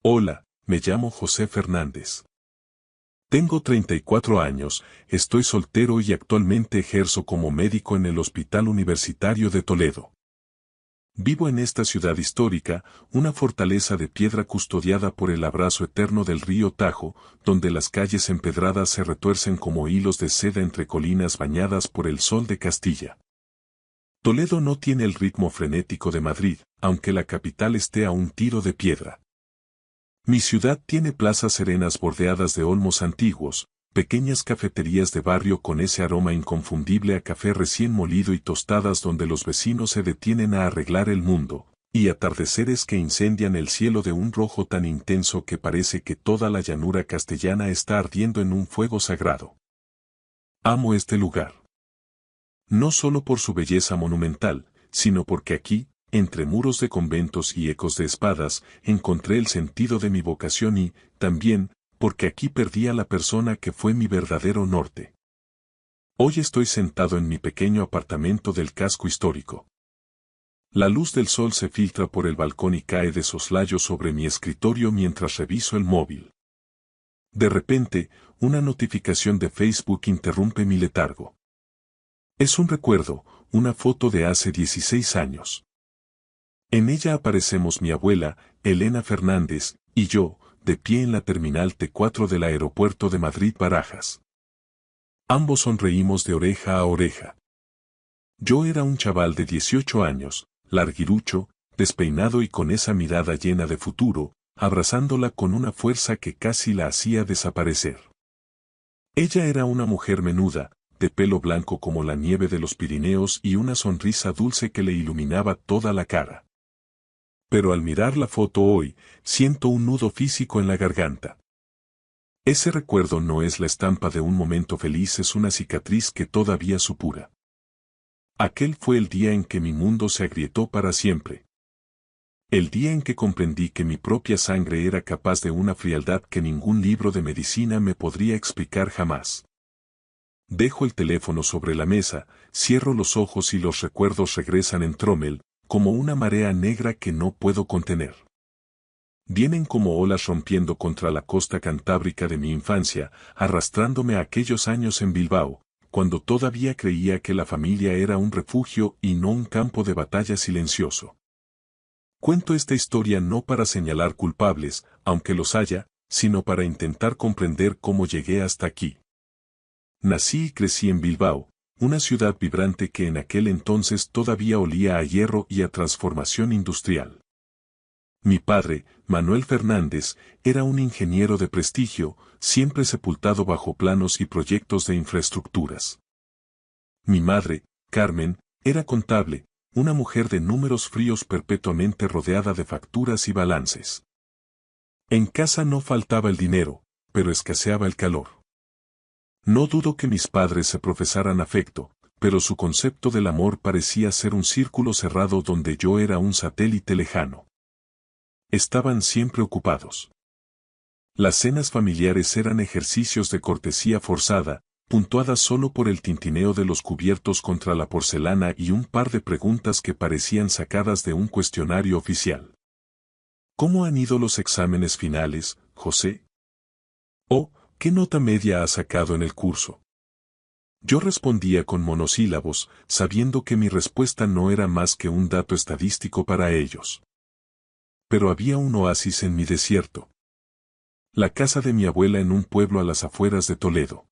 Hola, me llamo José Fernández. Tengo 34 años, estoy soltero y actualmente ejerzo como médico en el Hospital Universitario de Toledo. Vivo en esta ciudad histórica, una fortaleza de piedra custodiada por el abrazo eterno del río Tajo, donde las calles empedradas se retuercen como hilos de seda entre colinas bañadas por el sol de Castilla. Toledo no tiene el ritmo frenético de Madrid, aunque la capital esté a un tiro de piedra. Mi ciudad tiene plazas serenas bordeadas de olmos antiguos, pequeñas cafeterías de barrio con ese aroma inconfundible a café recién molido y tostadas donde los vecinos se detienen a arreglar el mundo, y atardeceres que incendian el cielo de un rojo tan intenso que parece que toda la llanura castellana está ardiendo en un fuego sagrado. Amo este lugar. No solo por su belleza monumental, sino porque aquí, entre muros de conventos y ecos de espadas, encontré el sentido de mi vocación y, también, porque aquí perdí a la persona que fue mi verdadero norte. Hoy estoy sentado en mi pequeño apartamento del casco histórico. La luz del sol se filtra por el balcón y cae de soslayo sobre mi escritorio mientras reviso el móvil. De repente, una notificación de Facebook interrumpe mi letargo. Es un recuerdo, una foto de hace 16 años. En ella aparecemos mi abuela, Elena Fernández, y yo, de pie en la terminal T4 del aeropuerto de Madrid-Barajas. Ambos sonreímos de oreja a oreja. Yo era un chaval de 18 años, larguirucho, despeinado y con esa mirada llena de futuro, abrazándola con una fuerza que casi la hacía desaparecer. Ella era una mujer menuda, de pelo blanco como la nieve de los Pirineos y una sonrisa dulce que le iluminaba toda la cara. Pero al mirar la foto hoy, siento un nudo físico en la garganta. Ese recuerdo no es la estampa de un momento feliz, es una cicatriz que todavía supura. Aquel fue el día en que mi mundo se agrietó para siempre. El día en que comprendí que mi propia sangre era capaz de una frialdad que ningún libro de medicina me podría explicar jamás. Dejo el teléfono sobre la mesa, cierro los ojos y los recuerdos regresan en tromel, como una marea negra que no puedo contener. Vienen como olas rompiendo contra la costa cantábrica de mi infancia, arrastrándome a aquellos años en Bilbao, cuando todavía creía que la familia era un refugio y no un campo de batalla silencioso. Cuento esta historia no para señalar culpables, aunque los haya, sino para intentar comprender cómo llegué hasta aquí. Nací y crecí en Bilbao, una ciudad vibrante que en aquel entonces todavía olía a hierro y a transformación industrial. Mi padre, Manuel Fernández, era un ingeniero de prestigio, siempre sepultado bajo planos y proyectos de infraestructuras. Mi madre, Carmen, era contable, una mujer de números fríos perpetuamente rodeada de facturas y balances. En casa no faltaba el dinero, pero escaseaba el calor. No dudo que mis padres se profesaran afecto, pero su concepto del amor parecía ser un círculo cerrado donde yo era un satélite lejano. Estaban siempre ocupados. Las cenas familiares eran ejercicios de cortesía forzada, puntuadas solo por el tintineo de los cubiertos contra la porcelana y un par de preguntas que parecían sacadas de un cuestionario oficial. ¿Cómo han ido los exámenes finales, José? ¿O qué nota media has sacado en el curso? Yo respondía con monosílabos, sabiendo que mi respuesta no era más que un dato estadístico para ellos. Pero había un oasis en mi desierto. La casa de mi abuela en un pueblo a las afueras de Toledo.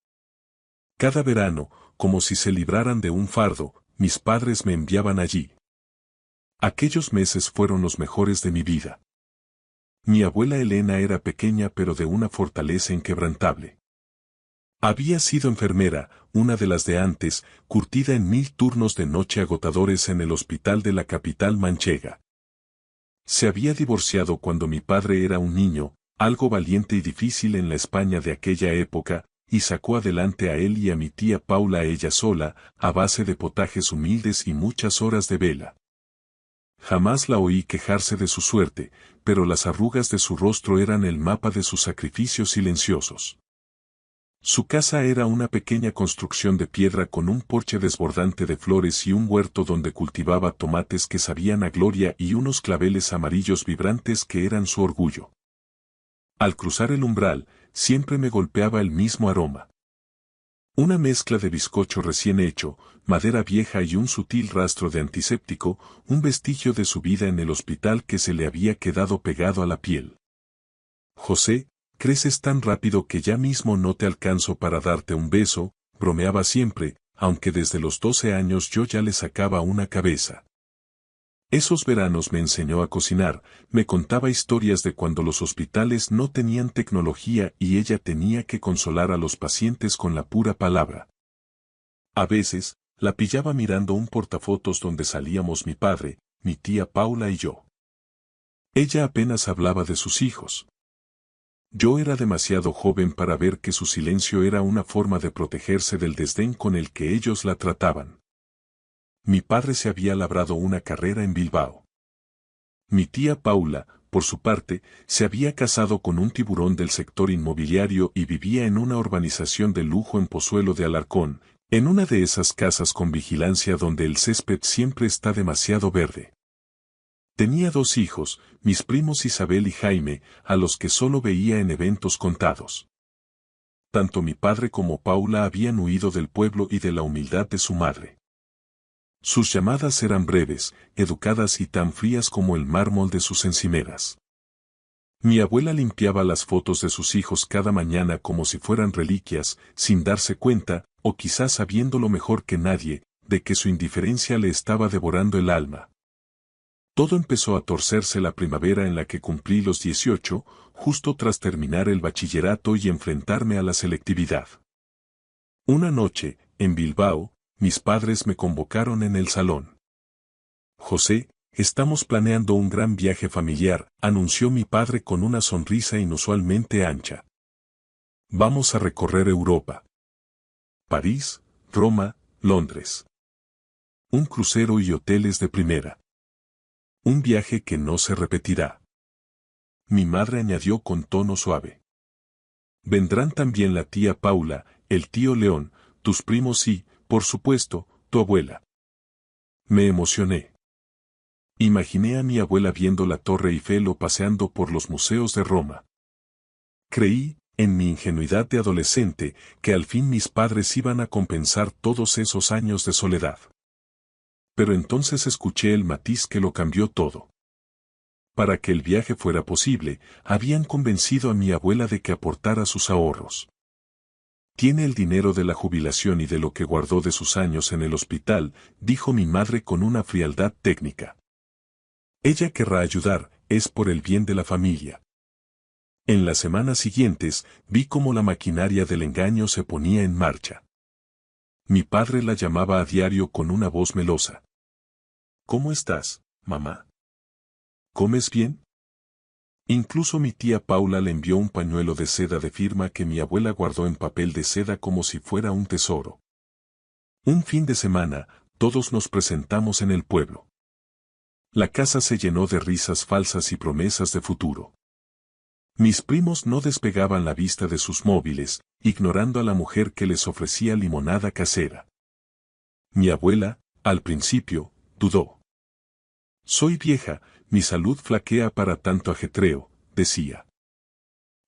Cada verano, como si se libraran de un fardo, mis padres me enviaban allí. Aquellos meses fueron los mejores de mi vida. Mi abuela Elena era pequeña pero de una fortaleza inquebrantable. Había sido enfermera, una de las de antes, curtida en 1000 turnos de noche agotadores en el hospital de la capital manchega. Se había divorciado cuando mi padre era un niño, algo valiente y difícil en la España de aquella época, y sacó adelante a él y a mi tía Paula ella sola, a base de potajes humildes y muchas horas de vela. Jamás la oí quejarse de su suerte, pero las arrugas de su rostro eran el mapa de sus sacrificios silenciosos. Su casa era una pequeña construcción de piedra con un porche desbordante de flores y un huerto donde cultivaba tomates que sabían a gloria y unos claveles amarillos vibrantes que eran su orgullo. Al cruzar el umbral, siempre me golpeaba el mismo aroma. Una mezcla de bizcocho recién hecho, madera vieja y un sutil rastro de antiséptico, un vestigio de su vida en el hospital que se le había quedado pegado a la piel. José, creces tan rápido que ya mismo no te alcanzo para darte un beso, bromeaba siempre, aunque desde los 12 años yo ya le sacaba una cabeza. Esos veranos me enseñó a cocinar, me contaba historias de cuando los hospitales no tenían tecnología y ella tenía que consolar a los pacientes con la pura palabra. A veces, la pillaba mirando un portafotos donde salíamos mi padre, mi tía Paula y yo. Ella apenas hablaba de sus hijos. Yo era demasiado joven para ver que su silencio era una forma de protegerse del desdén con el que ellos la trataban. Mi padre se había labrado una carrera en Bilbao. Mi tía Paula, por su parte, se había casado con un tiburón del sector inmobiliario y vivía en una urbanización de lujo en Pozuelo de Alarcón, en una de esas casas con vigilancia donde el césped siempre está demasiado verde. Tenía 2 hijos, mis primos Isabel y Jaime, a los que solo veía en eventos contados. Tanto mi padre como Paula habían huido del pueblo y de la humildad de su madre. Sus llamadas eran breves, educadas y tan frías como el mármol de sus encimeras. Mi abuela limpiaba las fotos de sus hijos cada mañana como si fueran reliquias, sin darse cuenta, o quizás sabiéndolo mejor que nadie, de que su indiferencia le estaba devorando el alma. Todo empezó a torcerse la primavera en la que cumplí los 18, justo tras terminar el bachillerato y enfrentarme a la selectividad. Una noche, en Bilbao, mis padres me convocaron en el salón. José, estamos planeando un gran viaje familiar, anunció mi padre con una sonrisa inusualmente ancha. Vamos a recorrer Europa. París, Roma, Londres. Un crucero y hoteles de primera. Un viaje que no se repetirá. Mi madre añadió con tono suave. Vendrán también la tía Paula, el tío León, tus primos y, por supuesto, tu abuela. Me emocioné. Imaginé a mi abuela viendo la Torre Eiffel o paseando por los museos de Roma. Creí, en mi ingenuidad de adolescente, que al fin mis padres iban a compensar todos esos años de soledad. Pero entonces escuché el matiz que lo cambió todo. Para que el viaje fuera posible, habían convencido a mi abuela de que aportara sus ahorros. Tiene el dinero de la jubilación y de lo que guardó de sus años en el hospital, dijo mi madre con una frialdad técnica. Ella querrá ayudar, es por el bien de la familia. En las semanas siguientes, vi cómo la maquinaria del engaño se ponía en marcha. Mi padre la llamaba a diario con una voz melosa. ¿Cómo estás, mamá? ¿Comes bien? Incluso mi tía Paula le envió un pañuelo de seda de firma que mi abuela guardó en papel de seda como si fuera un tesoro. Un fin de semana, todos nos presentamos en el pueblo. La casa se llenó de risas falsas y promesas de futuro. Mis primos no despegaban la vista de sus móviles, ignorando a la mujer que les ofrecía limonada casera. Mi abuela, al principio, dudó. Soy vieja, mi salud flaquea para tanto ajetreo, decía.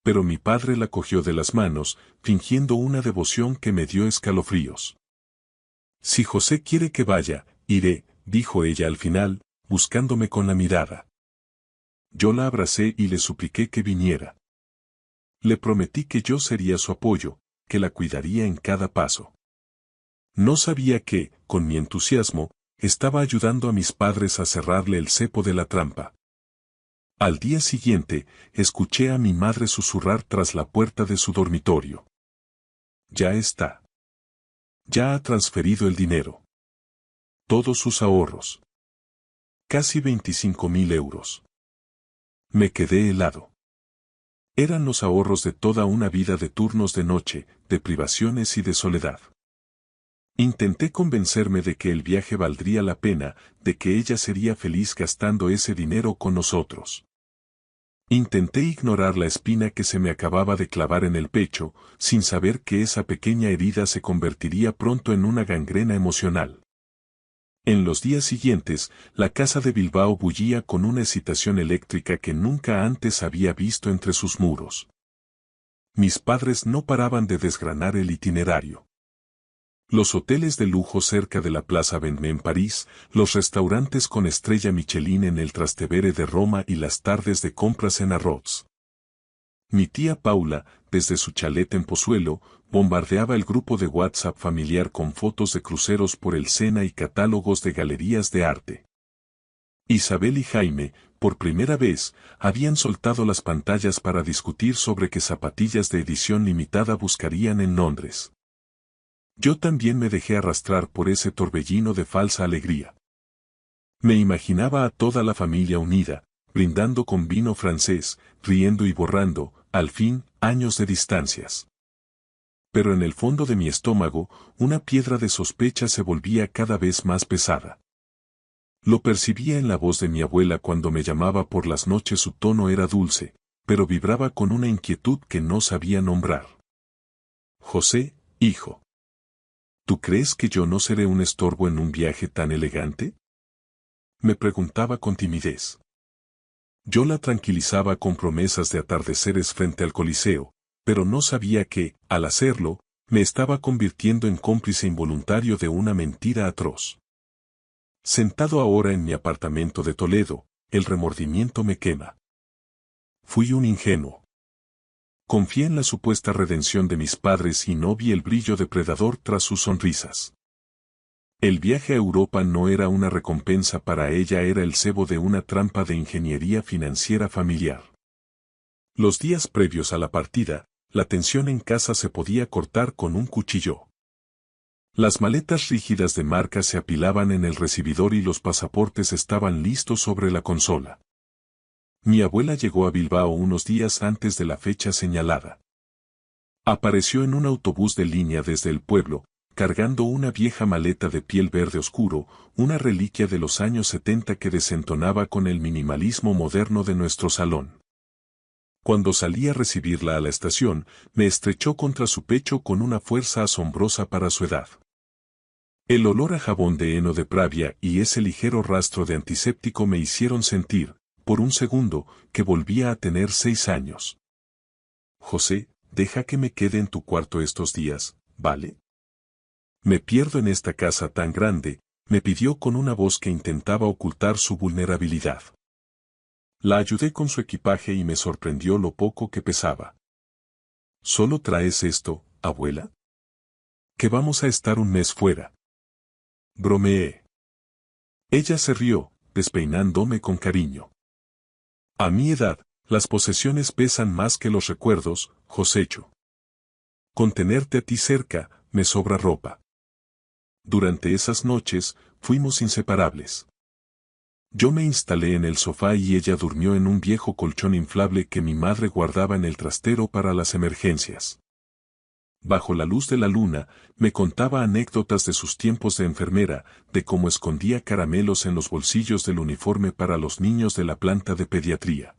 Pero mi padre la cogió de las manos, fingiendo una devoción que me dio escalofríos. Si José quiere que vaya, iré, dijo ella al final, buscándome con la mirada. Yo la abracé y le supliqué que viniera. Le prometí que yo sería su apoyo, que la cuidaría en cada paso. No sabía que, con mi entusiasmo, estaba ayudando a mis padres a cerrarle el cepo de la trampa. Al día siguiente, escuché a mi madre susurrar tras la puerta de su dormitorio. Ya está. Ya ha transferido el dinero. Todos sus ahorros. Casi 25.000 euros. Me quedé helado. Eran los ahorros de toda una vida de turnos de noche, de privaciones y de soledad. Intenté convencerme de que el viaje valdría la pena, de que ella sería feliz gastando ese dinero con nosotros. Intenté ignorar la espina que se me acababa de clavar en el pecho, sin saber que esa pequeña herida se convertiría pronto en una gangrena emocional. En los días siguientes, la casa de Bilbao bullía con una excitación eléctrica que nunca antes había visto entre sus muros. Mis padres no paraban de desgranar el itinerario. Los hoteles de lujo cerca de la Plaza Vendôme en París, los restaurantes con estrella Michelin en el Trastevere de Roma y las tardes de compras en Arroz. Mi tía Paula, desde su chalet en Pozuelo, bombardeaba el grupo de WhatsApp familiar con fotos de cruceros por el Sena y catálogos de galerías de arte. Isabel y Jaime, por primera vez, habían soltado las pantallas para discutir sobre qué zapatillas de edición limitada buscarían en Londres. Yo también me dejé arrastrar por ese torbellino de falsa alegría. Me imaginaba a toda la familia unida, brindando con vino francés, riendo y borrando, al fin, años de distancias. Pero en el fondo de mi estómago, una piedra de sospecha se volvía cada vez más pesada. Lo percibía en la voz de mi abuela cuando me llamaba por las noches. Su tono era dulce, pero vibraba con una inquietud que no sabía nombrar. José, hijo. ¿Tú crees que yo no seré un estorbo en un viaje tan elegante? Me preguntaba con timidez. Yo la tranquilizaba con promesas de atardeceres frente al Coliseo, pero no sabía que, al hacerlo, me estaba convirtiendo en cómplice involuntario de una mentira atroz. Sentado ahora en mi apartamento de Toledo, el remordimiento me quema. Fui un ingenuo. Confié en la supuesta redención de mis padres y no vi el brillo depredador tras sus sonrisas. El viaje a Europa no era una recompensa para ella, era el cebo de una trampa de ingeniería financiera familiar. Los días previos a la partida, la tensión en casa se podía cortar con un cuchillo. Las maletas rígidas de marca se apilaban en el recibidor y los pasaportes estaban listos sobre la consola. Mi abuela llegó a Bilbao unos días antes de la fecha señalada. Apareció en un autobús de línea desde el pueblo, cargando una vieja maleta de piel verde oscuro, una reliquia de los años 70 que desentonaba con el minimalismo moderno de nuestro salón. Cuando salí a recibirla a la estación, me estrechó contra su pecho con una fuerza asombrosa para su edad. El olor a jabón de heno de Pravia y ese ligero rastro de antiséptico me hicieron sentir, por un segundo, que volvía a tener 6 años. José, deja que me quede en tu cuarto estos días, ¿vale? Me pierdo en esta casa tan grande, me pidió con una voz que intentaba ocultar su vulnerabilidad. La ayudé con su equipaje y me sorprendió lo poco que pesaba. ¿Solo traes esto, abuela? Que vamos a estar un mes fuera. Bromeé. Ella se rió, despeinándome con cariño. A mi edad, las posesiones pesan más que los recuerdos, Josecho. Con tenerte a ti cerca, me sobra ropa. Durante esas noches, fuimos inseparables. Yo me instalé en el sofá y ella durmió en un viejo colchón inflable que mi madre guardaba en el trastero para las emergencias. Bajo la luz de la luna, me contaba anécdotas de sus tiempos de enfermera, de cómo escondía caramelos en los bolsillos del uniforme para los niños de la planta de pediatría.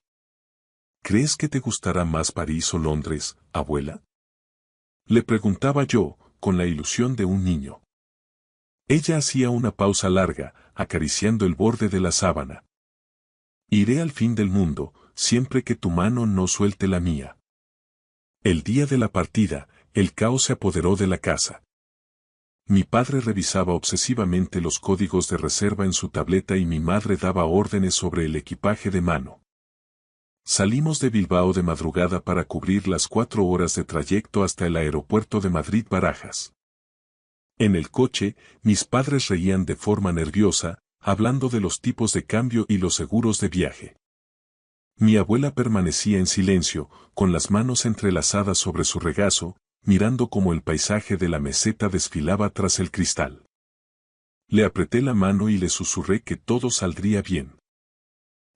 ¿Crees que te gustará más París o Londres, abuela? Le preguntaba yo, con la ilusión de un niño. Ella hacía una pausa larga, acariciando el borde de la sábana. Iré al fin del mundo, siempre que tu mano no suelte la mía. El día de la partida, el caos se apoderó de la casa. Mi padre revisaba obsesivamente los códigos de reserva en su tableta y mi madre daba órdenes sobre el equipaje de mano. Salimos de Bilbao de madrugada para cubrir las 4 horas de trayecto hasta el aeropuerto de Madrid-Barajas. En el coche, mis padres reían de forma nerviosa, hablando de los tipos de cambio y los seguros de viaje. Mi abuela permanecía en silencio, con las manos entrelazadas sobre su regazo, mirando cómo el paisaje de la meseta desfilaba tras el cristal. Le apreté la mano y le susurré que todo saldría bien.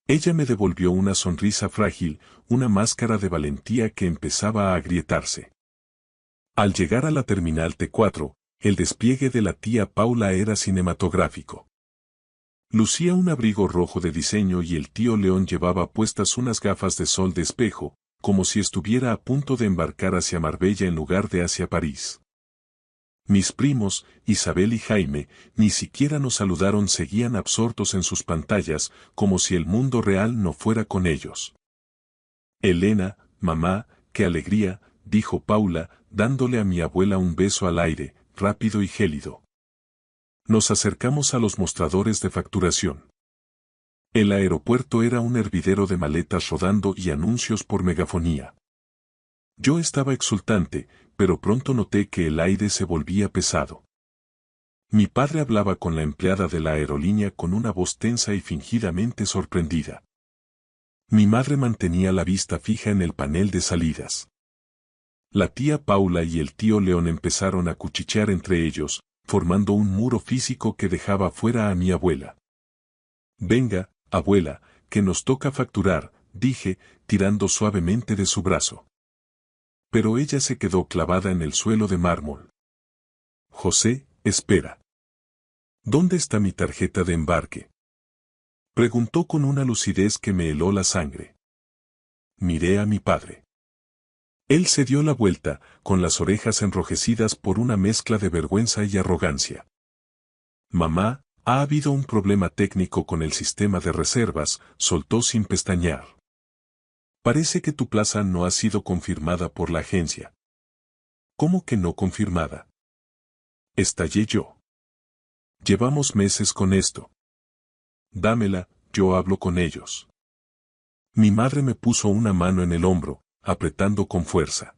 Ella me devolvió una sonrisa frágil, una máscara de valentía que empezaba a agrietarse. Al llegar a la terminal T4, el despliegue de la tía Paula era cinematográfico. Lucía un abrigo rojo de diseño y el tío León llevaba puestas unas gafas de sol de espejo, como si estuviera a punto de embarcar hacia Marbella en lugar de hacia París. Mis primos, Isabel y Jaime, ni siquiera nos saludaron, seguían absortos en sus pantallas, como si el mundo real no fuera con ellos. Elena, mamá, qué alegría, dijo Paula, dándole a mi abuela un beso al aire, rápido y gélido. Nos acercamos a los mostradores de facturación. El aeropuerto era un hervidero de maletas rodando y anuncios por megafonía. Yo estaba exultante, pero pronto noté que el aire se volvía pesado. Mi padre hablaba con la empleada de la aerolínea con una voz tensa y fingidamente sorprendida. Mi madre mantenía la vista fija en el panel de salidas. La tía Paula y el tío León empezaron a cuchichear entre ellos, formando un muro físico que dejaba fuera a mi abuela. Venga, abuela, que nos toca facturar, dije, tirando suavemente de su brazo. Pero ella se quedó clavada en el suelo de mármol. José, espera. ¿Dónde está mi tarjeta de embarque? Preguntó con una lucidez que me heló la sangre. Miré a mi padre. Él se dio la vuelta, con las orejas enrojecidas por una mezcla de vergüenza y arrogancia. Mamá, ha habido un problema técnico con el sistema de reservas, soltó sin pestañear. Parece que tu plaza no ha sido confirmada por la agencia. ¿Cómo que no confirmada? Estallé yo. Llevamos meses con esto. Dámela, yo hablo con ellos. Mi madre me puso una mano en el hombro, apretando con fuerza.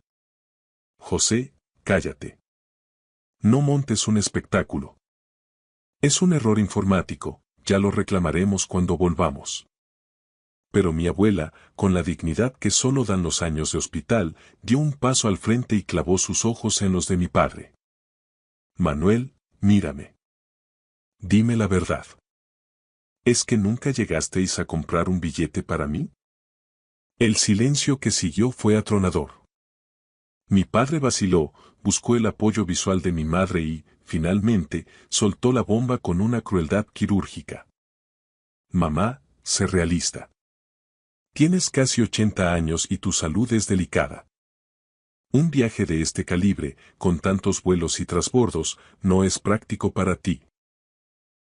José, cállate. No montes un espectáculo. Es un error informático, ya lo reclamaremos cuando volvamos. Pero mi abuela, con la dignidad que solo dan los años de hospital, dio un paso al frente y clavó sus ojos en los de mi padre. Manuel, mírame. Dime la verdad. ¿Es que nunca llegasteis a comprar un billete para mí? El silencio que siguió fue atronador. Mi padre vaciló, buscó el apoyo visual de mi madre y, finalmente, soltó la bomba con una crueldad quirúrgica. Mamá, sé realista. Tienes casi 80 años y tu salud es delicada. Un viaje de este calibre, con tantos vuelos y trasbordos, no es práctico para ti.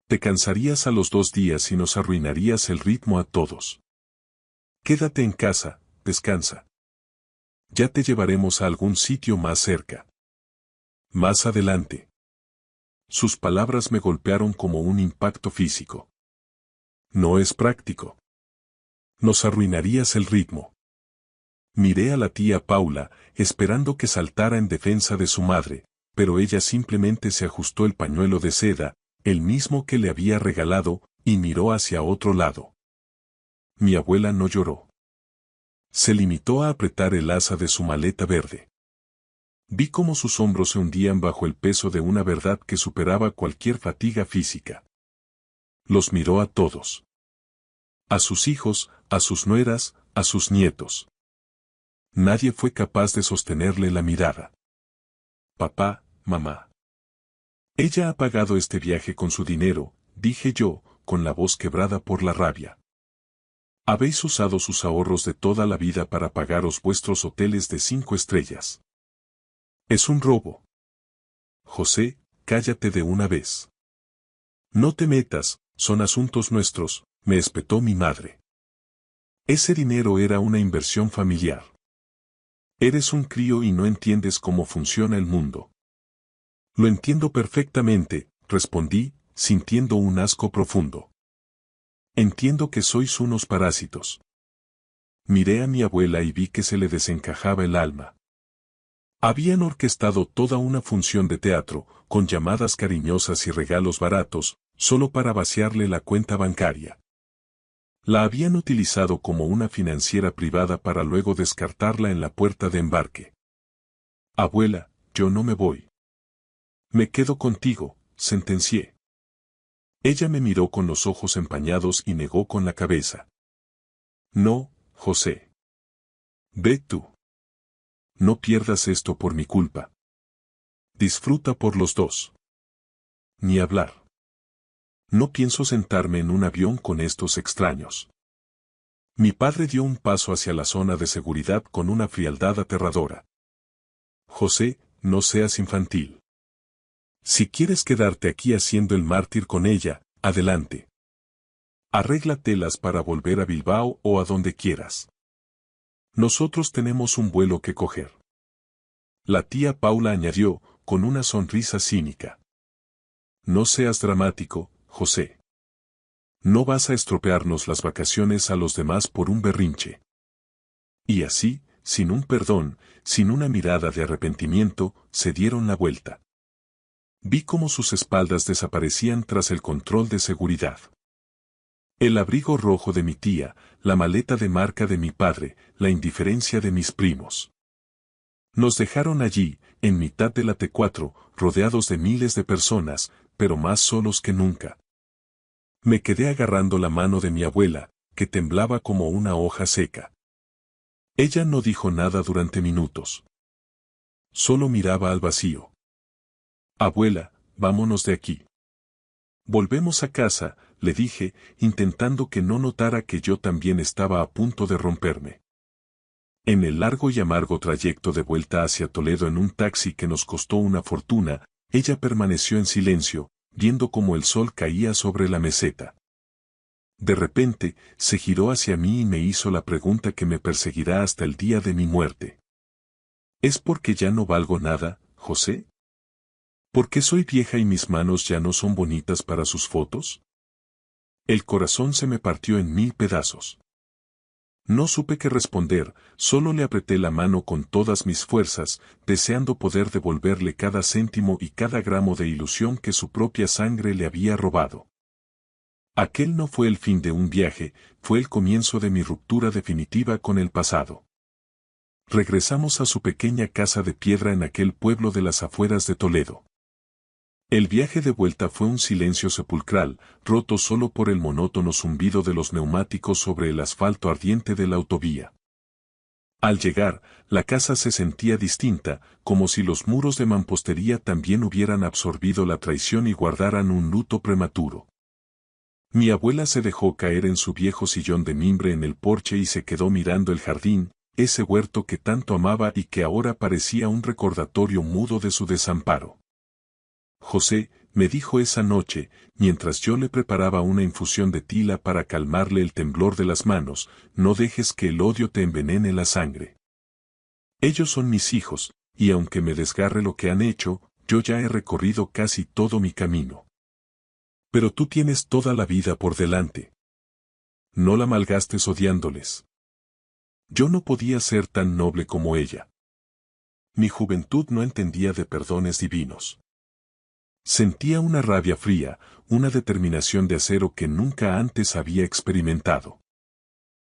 Te cansarías a los 2 días y nos arruinarías el ritmo a todos. Quédate en casa, descansa. Ya te llevaremos a algún sitio más cerca. Más adelante. Sus palabras me golpearon como un impacto físico. No es práctico. Nos arruinarías el ritmo. Miré a la tía Paula, esperando que saltara en defensa de su madre, pero ella simplemente se ajustó el pañuelo de seda, el mismo que le había regalado, y miró hacia otro lado. Mi abuela no lloró. Se limitó a apretar el asa de su maleta verde. Vi cómo sus hombros se hundían bajo el peso de una verdad que superaba cualquier fatiga física. Los miró a todos. A sus hijos, a sus nueras, a sus nietos. Nadie fue capaz de sostenerle la mirada. Papá, mamá. Ella ha pagado este viaje con su dinero, dije yo, con la voz quebrada por la rabia. Habéis usado sus ahorros de toda la vida para pagaros vuestros hoteles de 5 estrellas. Es un robo. José, cállate de una vez. No te metas, son asuntos nuestros, me espetó mi madre. Ese dinero era una inversión familiar. Eres un crío y no entiendes cómo funciona el mundo. Lo entiendo perfectamente, respondí, sintiendo un asco profundo. Entiendo que sois unos parásitos. Miré a mi abuela y vi que se le desencajaba el alma. Habían orquestado toda una función de teatro, con llamadas cariñosas y regalos baratos, solo para vaciarle la cuenta bancaria. La habían utilizado como una financiera privada para luego descartarla en la puerta de embarque. Abuela, yo no me voy. Me quedo contigo, sentencié. Ella me miró con los ojos empañados y negó con la cabeza. No, José. Ve tú. No pierdas esto por mi culpa. Disfruta por los dos. Ni hablar. No pienso sentarme en un avión con estos extraños. Mi padre dio un paso hacia la zona de seguridad con una frialdad aterradora. José, no seas infantil. Si quieres quedarte aquí haciendo el mártir con ella, adelante. Arréglatelas para volver a Bilbao o a donde quieras. Nosotros tenemos un vuelo que coger. La tía Paula añadió, con una sonrisa cínica. No seas dramático, José. No vas a estropearnos las vacaciones a los demás por un berrinche. Y así, sin un perdón, sin una mirada de arrepentimiento, se dieron la vuelta. Vi cómo sus espaldas desaparecían tras el control de seguridad. El abrigo rojo de mi tía, la maleta de marca de mi padre, la indiferencia de mis primos. Nos dejaron allí, en mitad de la T4, rodeados de miles de personas, pero más solos que nunca. Me quedé agarrando la mano de mi abuela, que temblaba como una hoja seca. Ella no dijo nada durante minutos. Solo miraba al vacío. Abuela, vámonos de aquí. Volvemos a casa, le dije, intentando que no notara que yo también estaba a punto de romperme. En el largo y amargo trayecto de vuelta hacia Toledo en un taxi que nos costó una fortuna, ella permaneció en silencio, viendo cómo el sol caía sobre la meseta. De repente, se giró hacia mí y me hizo la pregunta que me perseguirá hasta el día de mi muerte. ¿Es porque ya no valgo nada, José? ¿Porque soy vieja y mis manos ya no son bonitas para sus fotos? El corazón se me partió en 1000 pedazos. No supe qué responder, solo le apreté la mano con todas mis fuerzas, deseando poder devolverle cada céntimo y cada gramo de ilusión que su propia sangre le había robado. Aquel no fue el fin de un viaje, fue el comienzo de mi ruptura definitiva con el pasado. Regresamos a su pequeña casa de piedra en aquel pueblo de las afueras de Toledo. El viaje de vuelta fue un silencio sepulcral, roto solo por el monótono zumbido de los neumáticos sobre el asfalto ardiente de la autovía. Al llegar, la casa se sentía distinta, como si los muros de mampostería también hubieran absorbido la traición y guardaran un luto prematuro. Mi abuela se dejó caer en su viejo sillón de mimbre en el porche y se quedó mirando el jardín, ese huerto que tanto amaba y que ahora parecía un recordatorio mudo de su desamparo. José, me dijo esa noche, mientras yo le preparaba una infusión de tila para calmarle el temblor de las manos, no dejes que el odio te envenene la sangre. Ellos son mis hijos, y aunque me desgarre lo que han hecho, yo ya he recorrido casi todo mi camino. Pero tú tienes toda la vida por delante. No la malgastes odiándoles. Yo no podía ser tan noble como ella. Mi juventud no entendía de perdones divinos. Sentía una rabia fría, una determinación de acero que nunca antes había experimentado.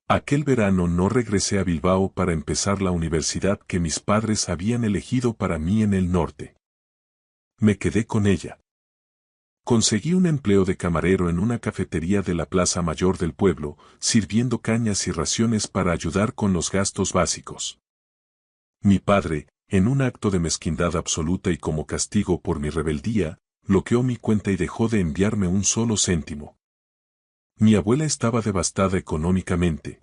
Aquel verano no regresé a Bilbao para empezar la universidad que mis padres habían elegido para mí en el norte. Me quedé con ella. Conseguí un empleo de camarero en una cafetería de la Plaza Mayor del pueblo, sirviendo cañas y raciones para ayudar con los gastos básicos. Mi padre, en un acto de mezquindad absoluta y como castigo por mi rebeldía, bloqueó mi cuenta y dejó de enviarme un solo céntimo. Mi abuela estaba devastada económicamente.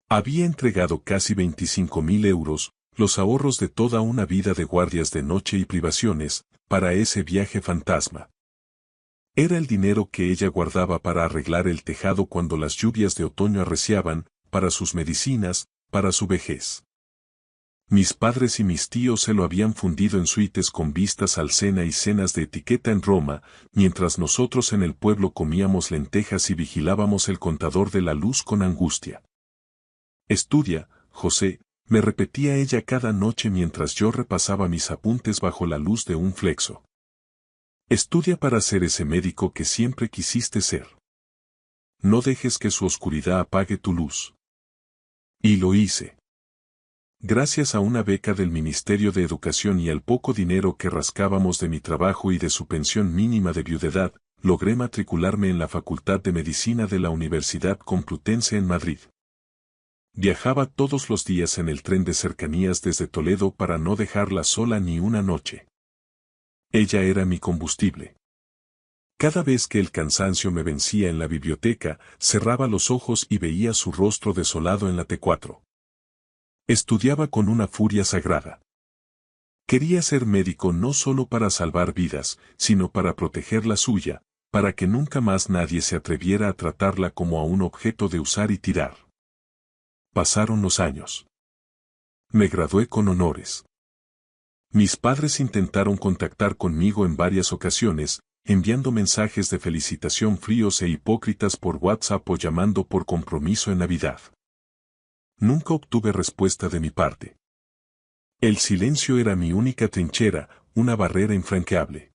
Había entregado casi 25.000 euros, los ahorros de toda una vida de guardias de noche y privaciones, para ese viaje fantasma. Era el dinero que ella guardaba para arreglar el tejado cuando las lluvias de otoño arreciaban, para sus medicinas, para su vejez. Mis padres y mis tíos se lo habían fundido en suites con vistas al Sena y cenas de etiqueta en Roma, mientras nosotros en el pueblo comíamos lentejas y vigilábamos el contador de la luz con angustia. Estudia, José, me repetía ella cada noche mientras yo repasaba mis apuntes bajo la luz de un flexo. Estudia para ser ese médico que siempre quisiste ser. No dejes que su oscuridad apague tu luz. Y lo hice. Gracias a una beca del Ministerio de Educación y al poco dinero que rascábamos de mi trabajo y de su pensión mínima de viudedad, logré matricularme en la Facultad de Medicina de la Universidad Complutense en Madrid. Viajaba todos los días en el tren de cercanías desde Toledo para no dejarla sola ni una noche. Ella era mi combustible. Cada vez que el cansancio me vencía en la biblioteca, cerraba los ojos y veía su rostro desolado en la T4. Estudiaba con una furia sagrada. Quería ser médico no solo para salvar vidas, sino para proteger la suya, para que nunca más nadie se atreviera a tratarla como a un objeto de usar y tirar. Pasaron los años. Me gradué con honores. Mis padres intentaron contactar conmigo en varias ocasiones, enviando mensajes de felicitación fríos e hipócritas por WhatsApp o llamando por compromiso en Navidad. Nunca obtuve respuesta de mi parte. El silencio era mi única trinchera, una barrera infranqueable.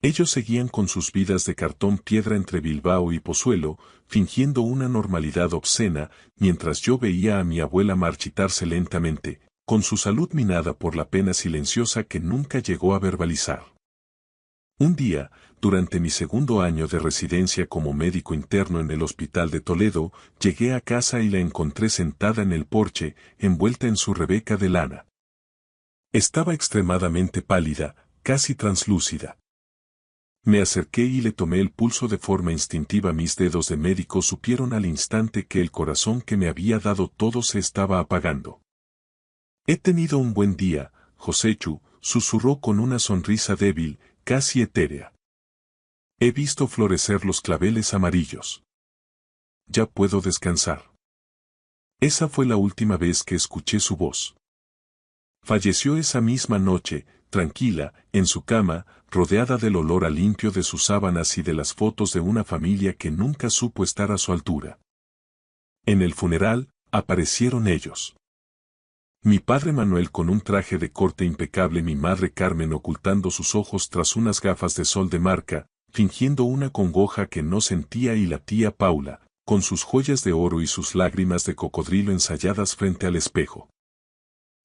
Ellos seguían con sus vidas de cartón piedra entre Bilbao y Pozuelo, fingiendo una normalidad obscena, mientras yo veía a mi abuela marchitarse lentamente, con su salud minada por la pena silenciosa que nunca llegó a verbalizar. Un día, durante mi segundo año de residencia como médico interno en el Hospital de Toledo, llegué a casa y la encontré sentada en el porche, envuelta en su rebeca de lana. Estaba extremadamente pálida, casi translúcida. Me acerqué y le tomé el pulso de forma instintiva. Mis dedos de médico supieron al instante que el corazón que me había dado todo se estaba apagando. He tenido un buen día, Josechu, susurró con una sonrisa débil, casi etérea. He visto florecer los claveles amarillos. Ya puedo descansar. Esa fue la última vez que escuché su voz. Falleció esa misma noche, tranquila, en su cama, rodeada del olor a limpio de sus sábanas y de las fotos de una familia que nunca supo estar a su altura. En el funeral, aparecieron ellos. Mi padre Manuel con un traje de corte impecable, mi madre Carmen ocultando sus ojos tras unas gafas de sol de marca, fingiendo una congoja que no sentía, y la tía Paula, con sus joyas de oro y sus lágrimas de cocodrilo ensayadas frente al espejo.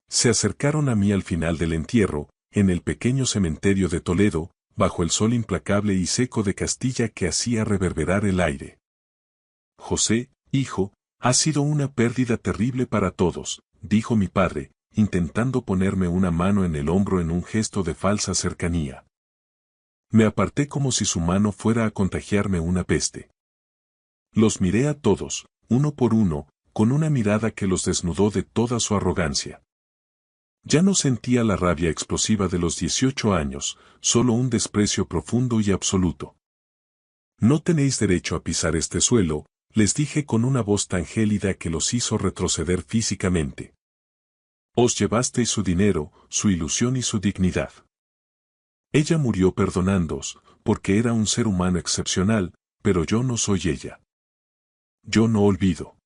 Se acercaron a mí al final del entierro, en el pequeño cementerio de Toledo, bajo el sol implacable y seco de Castilla que hacía reverberar el aire. José, hijo, ha sido una pérdida terrible para todos, dijo mi padre, intentando ponerme una mano en el hombro en un gesto de falsa cercanía. Me aparté como si su mano fuera a contagiarme una peste. Los miré a todos, uno por uno, con una mirada que los desnudó de toda su arrogancia. Ya no sentía la rabia explosiva de los 18 años, solo un desprecio profundo y absoluto. No tenéis derecho a pisar este suelo, les dije con una voz tan gélida que los hizo retroceder físicamente. Os llevasteis su dinero, su ilusión y su dignidad. Ella murió perdonándoos, porque era un ser humano excepcional, pero yo no soy ella. Yo no olvido.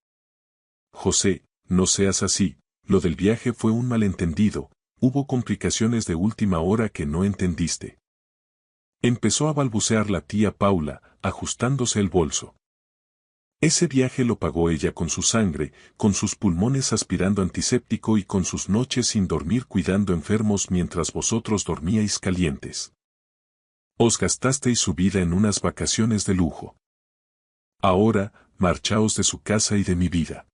José, no seas así. Lo del viaje fue un malentendido, hubo complicaciones de última hora que no entendiste. Empezó a balbucear la tía Paula, ajustándose el bolso. Ese viaje lo pagó ella con su sangre, con sus pulmones aspirando antiséptico y con sus noches sin dormir cuidando enfermos mientras vosotros dormíais calientes. Os gastasteis su vida en unas vacaciones de lujo. Ahora, marchaos de su casa y de mi vida.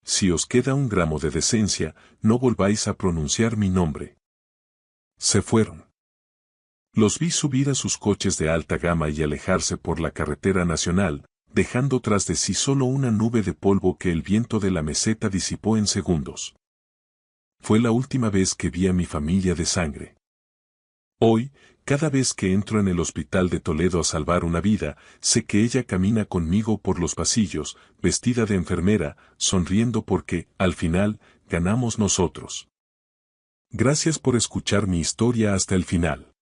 Si os queda un gramo de decencia, no volváis a pronunciar mi nombre. Se fueron. Los vi subir a sus coches de alta gama y alejarse por la carretera nacional, dejando tras de sí solo una nube de polvo que el viento de la meseta disipó en segundos. Fue la última vez que vi a mi familia de sangre. Hoy, cada vez que entro en el Hospital de Toledo a salvar una vida, sé que ella camina conmigo por los pasillos, vestida de enfermera, sonriendo porque, al final, ganamos nosotros. Gracias por escuchar mi historia hasta el final.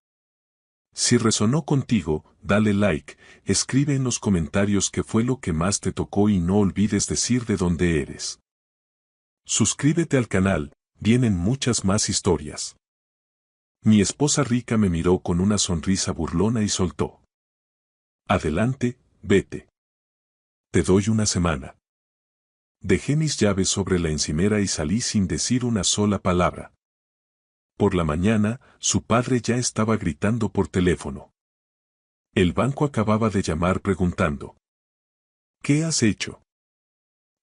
Si resonó contigo, dale like, escribe en los comentarios qué fue lo que más te tocó y no olvides decir de dónde eres. Suscríbete al canal, vienen muchas más historias. Mi esposa rica me miró con una sonrisa burlona y soltó. Adelante, vete. Te doy una semana. Dejé mis llaves sobre la encimera y salí sin decir una sola palabra. Por la mañana, su padre ya estaba gritando por teléfono. El banco acababa de llamar preguntando. ¿Qué has hecho?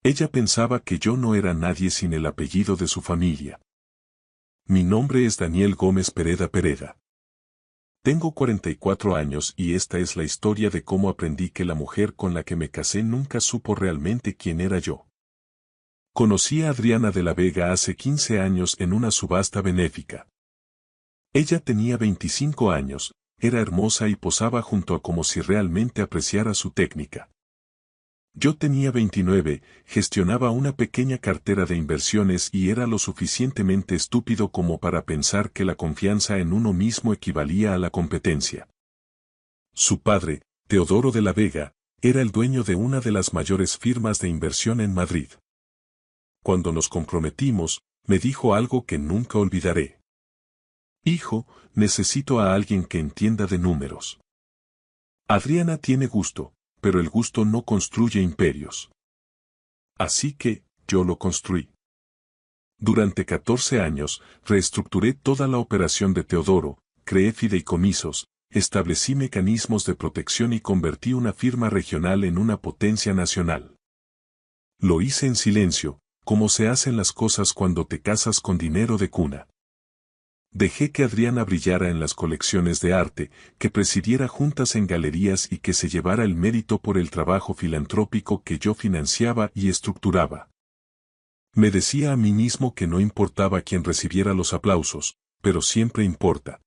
Ella pensaba que yo no era nadie sin el apellido de su familia. Mi nombre es Daniel Gómez Pereda Pereda. Tengo 44 años y esta es la historia de cómo aprendí que la mujer con la que me casé nunca supo realmente quién era yo. Conocí a Adriana de la Vega hace 15 años en una subasta benéfica. Ella tenía 25 años, era hermosa y posaba junto a como si realmente apreciara su técnica. Yo tenía 29, gestionaba una pequeña cartera de inversiones y era lo suficientemente estúpido como para pensar que la confianza en uno mismo equivalía a la competencia. Su padre, Teodoro de la Vega, era el dueño de una de las mayores firmas de inversión en Madrid. Cuando nos comprometimos, me dijo algo que nunca olvidaré. Hijo, necesito a alguien que entienda de números. Adriana tiene gusto, pero el gusto no construye imperios. Así que, yo lo construí. Durante 14 años, reestructuré toda la operación de Teodoro, creé fideicomisos, establecí mecanismos de protección y convertí una firma regional en una potencia nacional. Lo hice en silencio, como se hacen las cosas cuando te casas con dinero de cuna. Dejé que Adriana brillara en las colecciones de arte, que presidiera juntas en galerías y que se llevara el mérito por el trabajo filantrópico que yo financiaba y estructuraba. Me decía a mí mismo que no importaba quién recibiera los aplausos, pero siempre importa.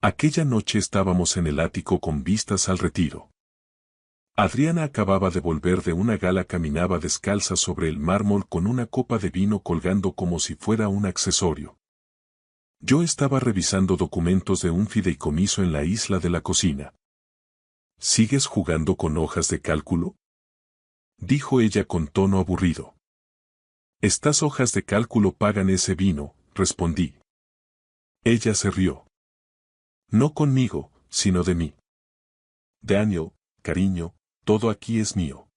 Aquella noche estábamos en el ático con vistas al retiro. Adriana acababa de volver de una gala, caminaba descalza sobre el mármol con una copa de vino colgando como si fuera un accesorio. Yo estaba revisando documentos de un fideicomiso en la isla de la cocina. ¿Sigues jugando con hojas de cálculo?, dijo ella con tono aburrido. Estas hojas de cálculo pagan ese vino, respondí. Ella se rió. No conmigo, sino de mí. Daniel, cariño, todo aquí es mío.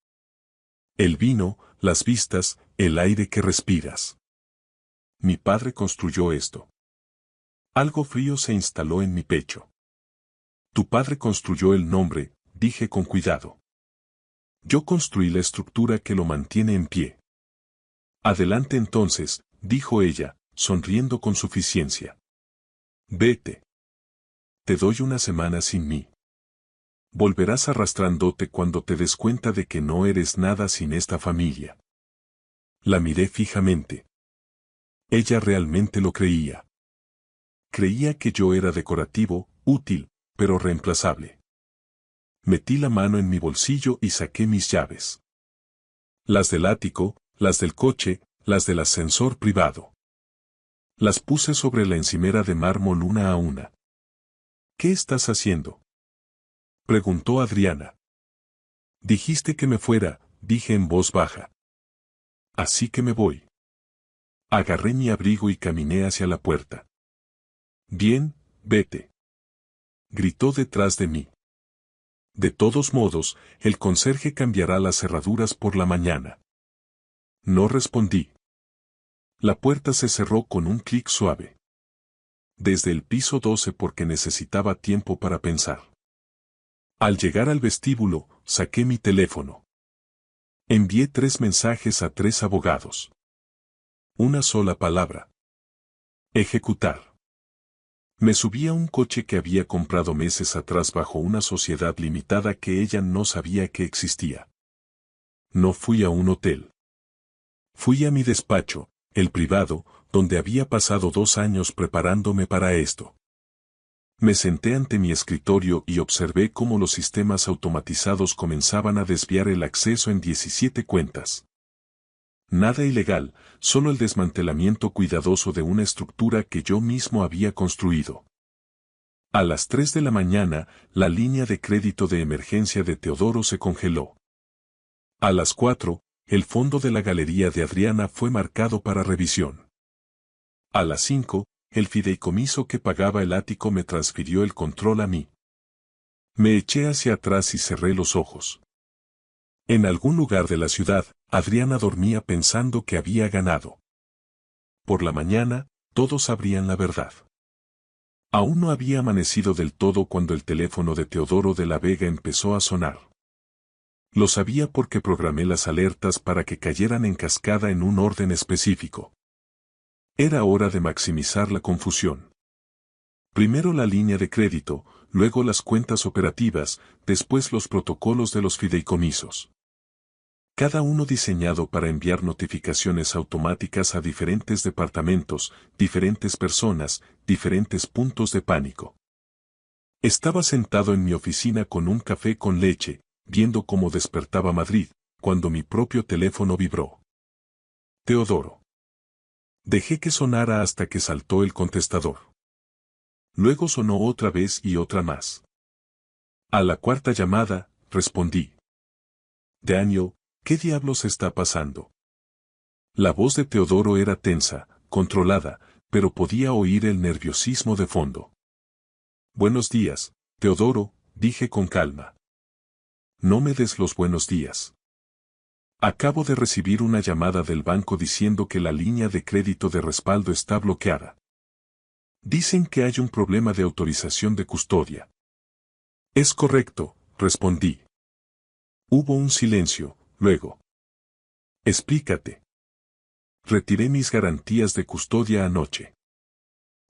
El vino, las vistas, el aire que respiras. Mi padre construyó esto. Algo frío se instaló en mi pecho. Tu padre construyó el nombre, dije con cuidado. Yo construí la estructura que lo mantiene en pie. Adelante entonces, dijo ella, sonriendo con suficiencia. Vete. Te doy una semana sin mí. Volverás arrastrándote cuando te des cuenta de que no eres nada sin esta familia. La miré fijamente. Ella realmente lo creía. Creía que yo era decorativo, útil, pero reemplazable. Metí la mano en mi bolsillo y saqué mis llaves. Las del ático, las del coche, las del ascensor privado. Las puse sobre la encimera de mármol una a una. ¿Qué estás haciendo?, preguntó Adriana. Dijiste que me fuera, dije en voz baja. Así que me voy. Agarré mi abrigo y caminé hacia la puerta. Bien, vete, gritó detrás de mí. De todos modos, el conserje cambiará las cerraduras por la mañana. No respondí. La puerta se cerró con un clic suave. Desde el piso 12 porque necesitaba tiempo para pensar. Al llegar al vestíbulo, saqué mi teléfono. Envié 3 mensajes a 3 abogados. Una sola palabra. Ejecutar. Me subí a un coche que había comprado meses atrás bajo una sociedad limitada que ella no sabía que existía. No fui a un hotel. Fui a mi despacho, el privado, donde había pasado 2 años preparándome para esto. Me senté ante mi escritorio y observé cómo los sistemas automatizados comenzaban a desviar el acceso en 17 cuentas. Nada ilegal, solo el desmantelamiento cuidadoso de una estructura que yo mismo había construido. A las 3 de la mañana, la línea de crédito de emergencia de Teodoro se congeló. A las 4, el fondo de la galería de Adriana fue marcado para revisión. A las 5, el fideicomiso que pagaba el ático me transfirió el control a mí. Me eché hacia atrás y cerré los ojos. En algún lugar de la ciudad, Adriana dormía pensando que había ganado. Por la mañana, todos sabrían la verdad. Aún no había amanecido del todo cuando el teléfono de Teodoro de la Vega empezó a sonar. Lo sabía porque programé las alertas para que cayeran en cascada en un orden específico. Era hora de maximizar la confusión. Primero la línea de crédito, luego las cuentas operativas, después los protocolos de los fideicomisos. Cada uno diseñado para enviar notificaciones automáticas a diferentes departamentos, diferentes personas, diferentes puntos de pánico. Estaba sentado en mi oficina con un café con leche, viendo cómo despertaba Madrid, cuando mi propio teléfono vibró. Teodoro. Dejé que sonara hasta que saltó el contestador. Luego sonó otra vez y otra más. A la cuarta llamada, respondí. Daniel, ¿qué diablos está pasando? La voz de Teodoro era tensa, controlada, pero podía oír el nerviosismo de fondo. Buenos días, Teodoro, dije con calma. No me des los buenos días. Acabo de recibir una llamada del banco diciendo que la línea de crédito de respaldo está bloqueada. Dicen que hay un problema de autorización de custodia. Es correcto, respondí. Hubo un silencio, luego. Explícate. Retiré mis garantías de custodia anoche.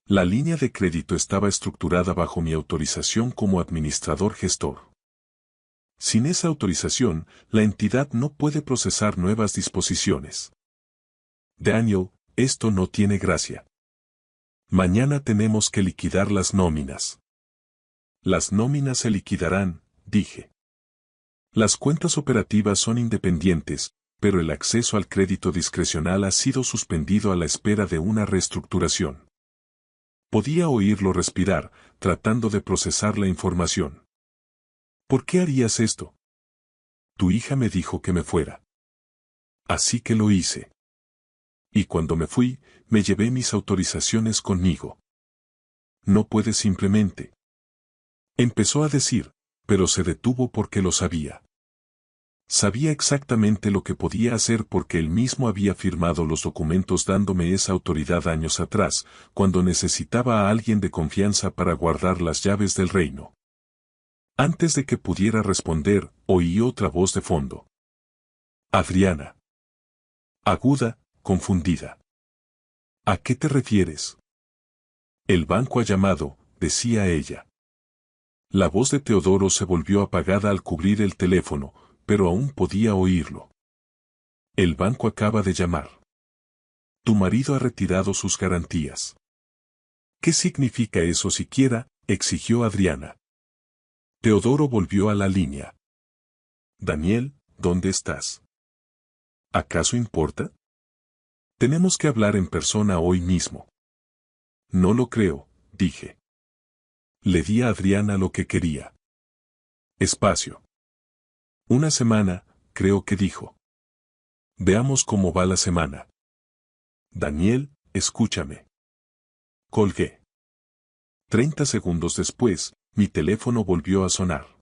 La línea de crédito estaba estructurada bajo mi autorización como administrador gestor. Sin esa autorización, la entidad no puede procesar nuevas disposiciones. Daniel, esto no tiene gracia. Mañana tenemos que liquidar las nóminas. Las nóminas se liquidarán, dije. Las cuentas operativas son independientes, pero el acceso al crédito discrecional ha sido suspendido a la espera de una reestructuración. Podía oírlo respirar, tratando de procesar la información. ¿Por qué harías esto? Tu hija me dijo que me fuera. Así que lo hice. Y cuando me fui, me llevé mis autorizaciones conmigo. No puedes simplemente. Empezó a decir, pero se detuvo porque lo sabía. Sabía exactamente lo que podía hacer porque él mismo había firmado los documentos dándome esa autoridad años atrás, cuando necesitaba a alguien de confianza para guardar las llaves del reino. Antes de que pudiera responder, oí otra voz de fondo. Adriana. Aguda, confundida. ¿A qué te refieres? El banco ha llamado, decía ella. La voz de Teodoro se volvió apagada al cubrir el teléfono, pero aún podía oírlo. El banco acaba de llamar. Tu marido ha retirado sus garantías. ¿Qué significa eso siquiera? Exigió Adriana. Teodoro volvió a la línea. Daniel, ¿dónde estás? ¿Acaso importa? Tenemos que hablar en persona hoy mismo. No lo creo, dije. Le di a Adriana lo que quería. Espacio. Una semana, creo que dijo. Veamos cómo va la semana. Daniel, escúchame. Colgué. 30 segundos después, mi teléfono volvió a sonar.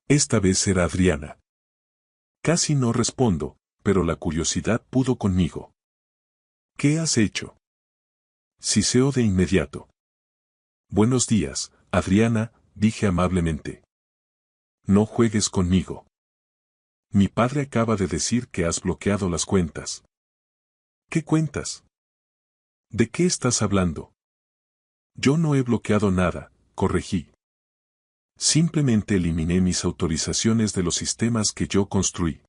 Esta vez era Adriana. Casi no respondo, pero la curiosidad pudo conmigo. ¿Qué has hecho? Siseo de inmediato. Buenos días, Adriana, dije amablemente. No juegues conmigo. Mi padre acaba de decir que has bloqueado las cuentas. ¿Qué cuentas? ¿De qué estás hablando? Yo no he bloqueado nada, corregí. Simplemente eliminé mis autorizaciones de los sistemas que yo construí.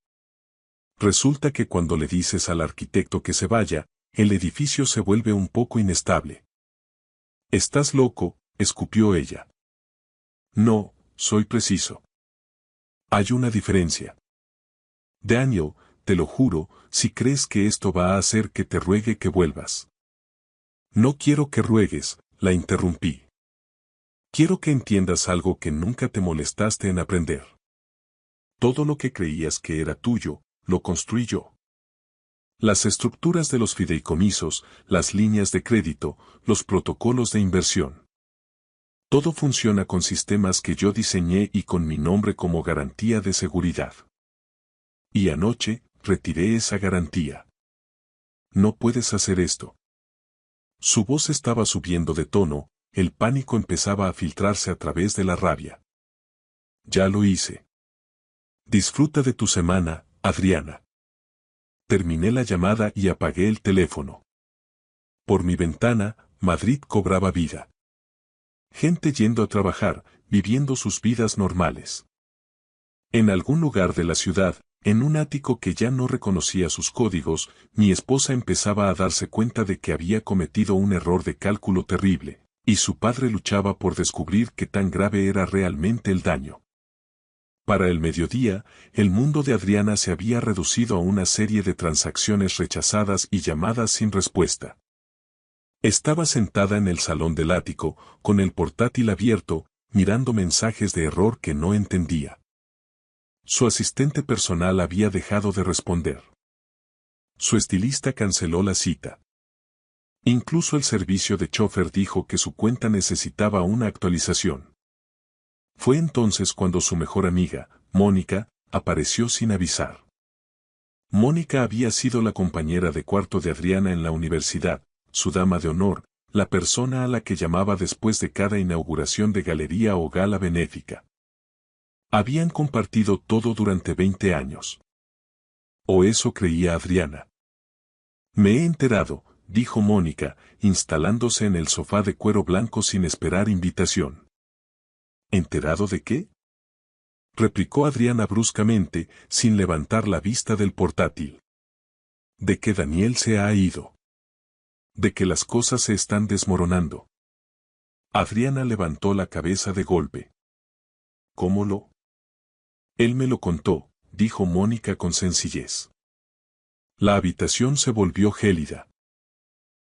Resulta que cuando le dices al arquitecto que se vaya, el edificio se vuelve un poco inestable. Estás loco, escupió ella. No, soy preciso. Hay una diferencia. Daniel, te lo juro, si crees que esto va a hacer que te ruegue que vuelvas. No quiero que ruegues, la interrumpí. Quiero que entiendas algo que nunca te molestaste en aprender. Todo lo que creías que era tuyo, lo construí yo. Las estructuras de los fideicomisos, las líneas de crédito, los protocolos de inversión. Todo funciona con sistemas que yo diseñé y con mi nombre como garantía de seguridad. Y anoche, retiré esa garantía. No puedes hacer esto. Su voz estaba subiendo de tono, el pánico empezaba a filtrarse a través de la rabia. Ya lo hice. Disfruta de tu semana, Adriana. Terminé la llamada y apagué el teléfono. Por mi ventana, Madrid cobraba vida. Gente yendo a trabajar, viviendo sus vidas normales. En algún lugar de la ciudad, En un ático que ya no reconocía sus códigos, mi esposa empezaba a darse cuenta de que había cometido un error de cálculo terrible, y su padre luchaba por descubrir qué tan grave era realmente el daño. Para el mediodía, el mundo de Adriana se había reducido a una serie de transacciones rechazadas y llamadas sin respuesta. Estaba sentada en el salón del ático, con el portátil abierto, mirando mensajes de error que no entendía. Su asistente personal había dejado de responder. Su estilista canceló la cita. Incluso el servicio de chofer dijo que su cuenta necesitaba una actualización. Fue entonces cuando su mejor amiga, Mónica, apareció sin avisar. Mónica había sido la compañera de cuarto de Adriana en la universidad, su dama de honor, la persona a la que llamaba después de cada inauguración de galería o gala benéfica. Habían compartido todo durante 20 años. O eso creía Adriana. Me he enterado, dijo Mónica, instalándose en el sofá de cuero blanco sin esperar invitación. ¿Enterado de qué? Replicó Adriana bruscamente, sin levantar la vista del portátil. De que Daniel se ha ido. De que las cosas se están desmoronando. Adriana levantó la cabeza de golpe. ¿Cómo lo? Él me lo contó, dijo Mónica con sencillez. La habitación se volvió gélida.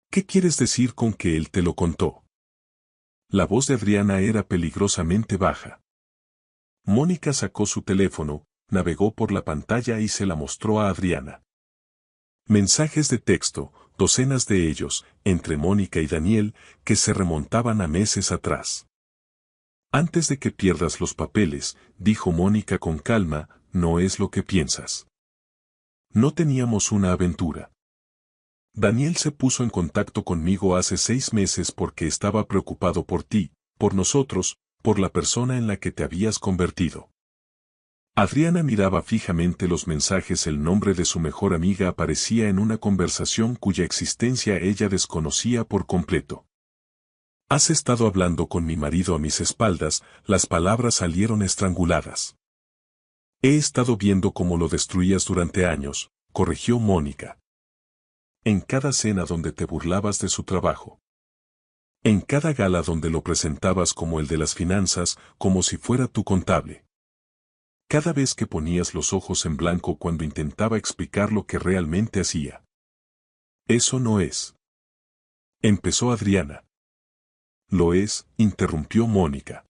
¿Qué quieres decir con que él te lo contó? La voz de Adriana era peligrosamente baja. Mónica sacó su teléfono, navegó por la pantalla y se la mostró a Adriana. Mensajes de texto, docenas de ellos, entre Mónica y Daniel, que se remontaban a meses atrás. Antes de que pierdas los papeles, dijo Mónica con calma, no es lo que piensas. No teníamos una aventura. Daniel se puso en contacto conmigo hace 6 meses porque estaba preocupado por ti, por nosotros, por la persona en la que te habías convertido. Adriana miraba fijamente los mensajes. El nombre de su mejor amiga aparecía en una conversación cuya existencia ella desconocía por completo. Has estado hablando con mi marido a mis espaldas, las palabras salieron estranguladas. He estado viendo cómo lo destruías durante años, corrigió Mónica. En cada cena donde te burlabas de su trabajo. En cada gala donde lo presentabas como el de las finanzas, como si fuera tu contable. Cada vez que ponías los ojos en blanco cuando intentaba explicar lo que realmente hacía. Eso no es. Empezó Adriana. Lo es, interrumpió Mónica.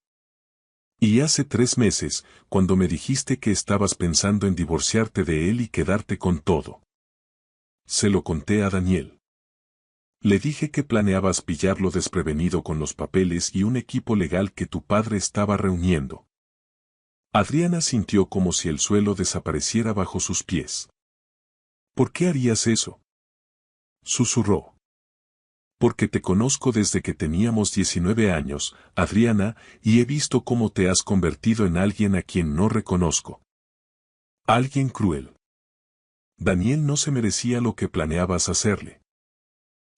Y hace 3 meses, cuando me dijiste que estabas pensando en divorciarte de él y quedarte con todo. Se lo conté a Daniel. Le dije que planeabas pillarlo desprevenido con los papeles y un equipo legal que tu padre estaba reuniendo. Adriana sintió como si el suelo desapareciera bajo sus pies. ¿Por qué harías eso? Susurró. Porque te conozco desde que teníamos 19 años, Adriana, y he visto cómo te has convertido en alguien a quien no reconozco. Alguien cruel. Daniel no se merecía lo que planeabas hacerle.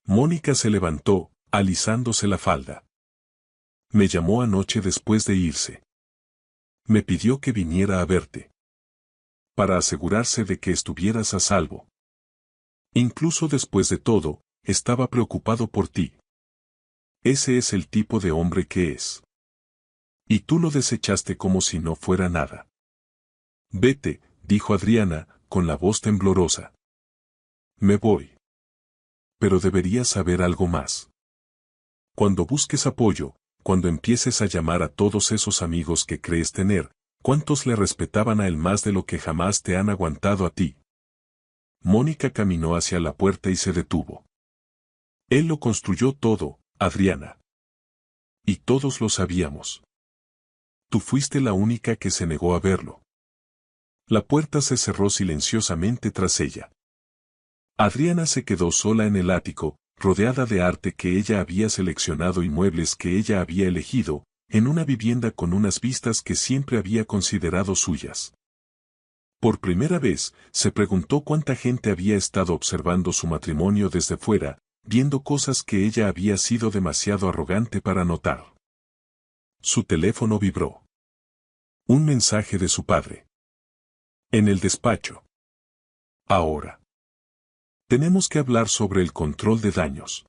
Mónica se levantó, alisándose la falda. Me llamó anoche después de irse. Me pidió que viniera a verte. Para asegurarse de que estuvieras a salvo. Incluso después de todo, estaba preocupado por ti. Ese es el tipo de hombre que es. Y tú lo desechaste como si no fuera nada. Vete, dijo Adriana, con la voz temblorosa. Me voy. Pero deberías saber algo más. Cuando busques apoyo, cuando empieces a llamar a todos esos amigos que crees tener, ¿cuántos le respetaban a él más de lo que jamás te han aguantado a ti? Mónica caminó hacia la puerta y se detuvo. Él lo construyó todo, Adriana. Y todos lo sabíamos. Tú fuiste la única que se negó a verlo. La puerta se cerró silenciosamente tras ella. Adriana se quedó sola en el ático, rodeada de arte que ella había seleccionado y muebles que ella había elegido, en una vivienda con unas vistas que siempre había considerado suyas. Por primera vez, se preguntó cuánta gente había estado observando su matrimonio desde fuera, viendo cosas que ella había sido demasiado arrogante para notar. Su teléfono vibró. Un mensaje de su padre. En el despacho. Ahora. Tenemos que hablar sobre el control de daños.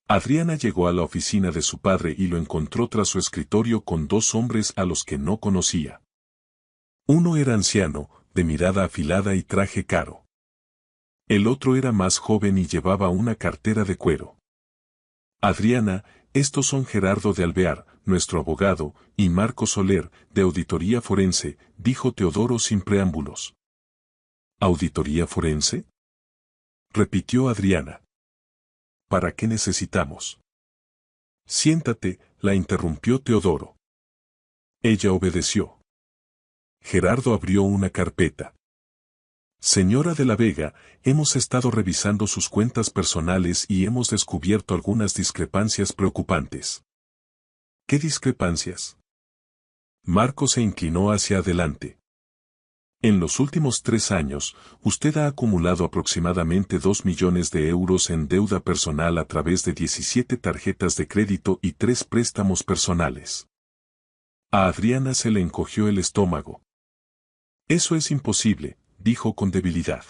Adriana llegó a la oficina de su padre y lo encontró tras su escritorio con dos hombres a los que no conocía. Uno era anciano, de mirada afilada y traje caro. El otro era más joven y llevaba una cartera de cuero. Adriana, estos son Gerardo de Alvear, nuestro abogado, y Marco Soler, de Auditoría Forense, dijo Teodoro sin preámbulos. ¿Auditoría Forense? Repitió Adriana. ¿Para qué necesitamos? Siéntate, la interrumpió Teodoro. Ella obedeció. Gerardo abrió una carpeta. Señora de la Vega, hemos estado revisando sus cuentas personales y hemos descubierto algunas discrepancias preocupantes. ¿Qué discrepancias? Marco se inclinó hacia adelante. En los últimos 3 años, usted ha acumulado aproximadamente 2 millones de euros en deuda personal a través de 17 tarjetas de crédito y 3 préstamos personales. A Adriana se le encogió el estómago. Eso es imposible, dijo con debilidad.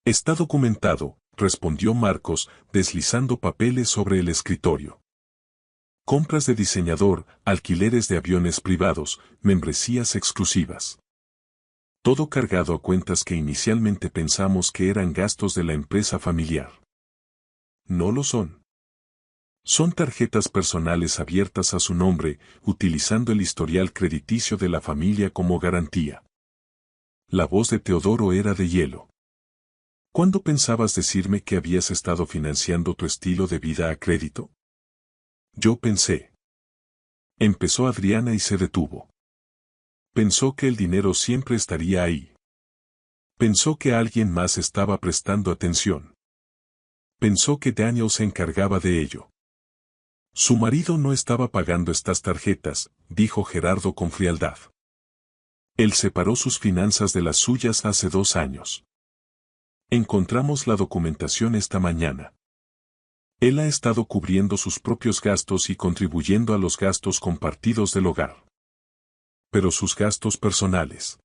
Está documentado, respondió Marcos, deslizando papeles sobre el escritorio. Compras de diseñador, alquileres de aviones privados, membresías exclusivas. Todo cargado a cuentas que inicialmente pensamos que eran gastos de la empresa familiar. No lo son. Son tarjetas personales abiertas a su nombre, utilizando el historial crediticio de la familia como garantía. La voz de Teodoro era de hielo. ¿Cuándo pensabas decirme que habías estado financiando tu estilo de vida a crédito? Yo pensé. Empezó Adriana y se detuvo. Pensó que el dinero siempre estaría ahí. Pensó que alguien más estaba prestando atención. Pensó que Daniel se encargaba de ello. Su marido no estaba pagando estas tarjetas, dijo Gerardo con frialdad. Él separó sus finanzas de las suyas hace 2 años. Encontramos la documentación esta mañana. Él ha estado cubriendo sus propios gastos y contribuyendo a los gastos compartidos del hogar. Pero sus gastos personales.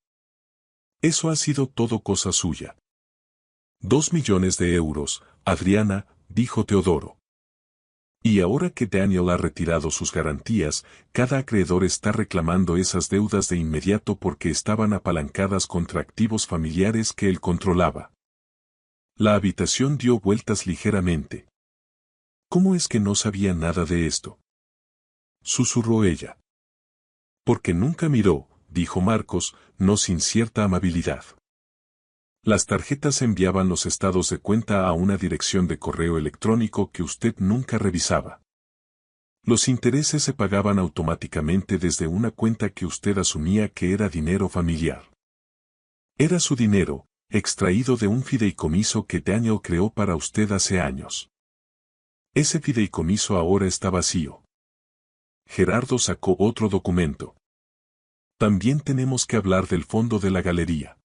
Eso ha sido todo cosa suya. 2 millones de euros, Adriana, dijo Teodoro. Y ahora que Daniel ha retirado sus garantías, cada acreedor está reclamando esas deudas de inmediato porque estaban apalancadas contra activos familiares que él controlaba. La habitación dio vueltas ligeramente. ¿Cómo es que no sabía nada de esto? Susurró ella. Porque nunca miró, dijo Marcos, no sin cierta amabilidad. Las tarjetas enviaban los estados de cuenta a una dirección de correo electrónico que usted nunca revisaba. Los intereses se pagaban automáticamente desde una cuenta que usted asumía que era dinero familiar. Era su dinero, extraído de un fideicomiso que Daniel creó para usted hace años. Ese fideicomiso ahora está vacío. Gerardo sacó otro documento. También tenemos que hablar del fondo de la galería.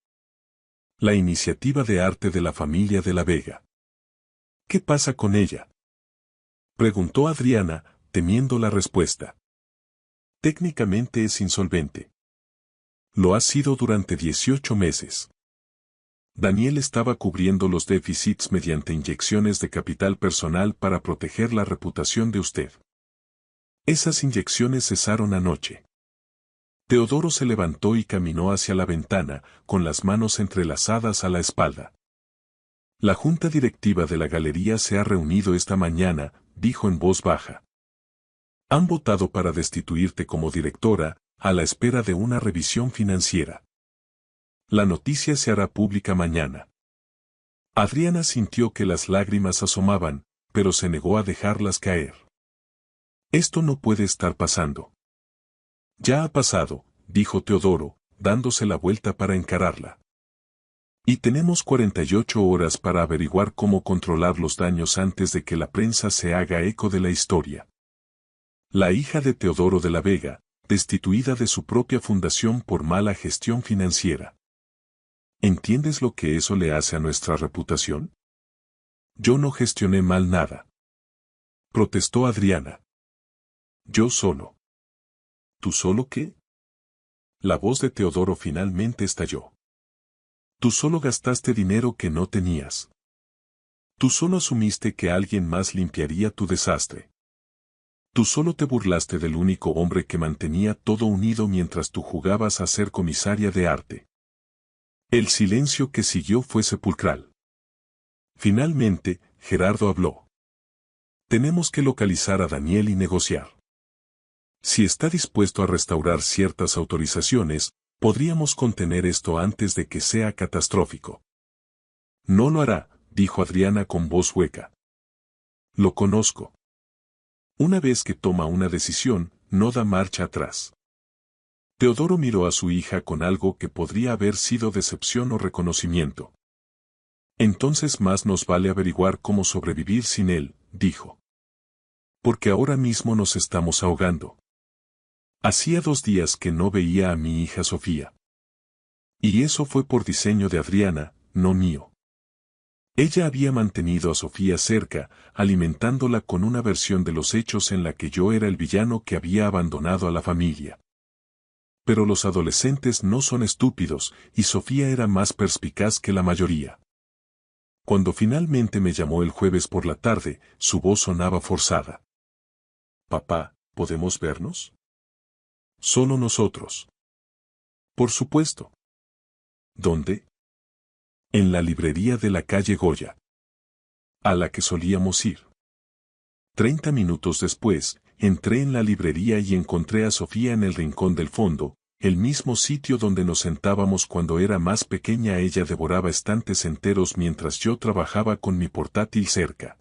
La iniciativa de arte de la familia de la Vega. ¿Qué pasa con ella? Preguntó Adriana, temiendo la respuesta. Técnicamente es insolvente. Lo ha sido durante 18 meses. Daniel estaba cubriendo los déficits mediante inyecciones de capital personal para proteger la reputación de usted. Esas inyecciones cesaron anoche. Teodoro se levantó y caminó hacia la ventana, con las manos entrelazadas a la espalda. La junta directiva de la galería se ha reunido esta mañana, dijo en voz baja. Han votado para destituirte como directora, a la espera de una revisión financiera. La noticia se hará pública mañana. Adriana sintió que las lágrimas asomaban, pero se negó a dejarlas caer. Esto no puede estar pasando. Ya ha pasado, dijo Teodoro, dándose la vuelta para encararla. Y tenemos 48 horas para averiguar cómo controlar los daños antes de que la prensa se haga eco de la historia. La hija de Teodoro de la Vega, destituida de su propia fundación por mala gestión financiera. ¿Entiendes lo que eso le hace a nuestra reputación? Yo no gestioné mal nada. Protestó Adriana. Yo solo. ¿Tú solo qué? La voz de Teodoro finalmente estalló. Tú solo gastaste dinero que no tenías. Tú solo asumiste que alguien más limpiaría tu desastre. Tú solo te burlaste del único hombre que mantenía todo unido mientras tú jugabas a ser comisaria de arte. El silencio que siguió fue sepulcral. Finalmente, Gerardo habló. Tenemos que localizar a Daniel y negociar. Si está dispuesto a restaurar ciertas autorizaciones, podríamos contener esto antes de que sea catastrófico. No lo hará, dijo Adriana con voz hueca. Lo conozco. Una vez que toma una decisión, no da marcha atrás. Teodoro miró a su hija con algo que podría haber sido decepción o reconocimiento. Entonces más nos vale averiguar cómo sobrevivir sin él, dijo. Porque ahora mismo nos estamos ahogando. Hacía 2 días que no veía a mi hija Sofía. Y eso fue por diseño de Adriana, no mío. Ella había mantenido a Sofía cerca, alimentándola con una versión de los hechos en la que yo era el villano que había abandonado a la familia. Pero los adolescentes no son estúpidos, y Sofía era más perspicaz que la mayoría. Cuando finalmente me llamó el jueves por la tarde, su voz sonaba forzada. Papá, ¿podemos vernos? Solo nosotros. Por supuesto. ¿Dónde? En la librería de la calle Goya. A la que solíamos ir. 30 minutos después, entré en la librería y encontré a Sofía en el rincón del fondo, el mismo sitio donde nos sentábamos cuando era más pequeña. Ella devoraba estantes enteros mientras yo trabajaba con mi portátil cerca.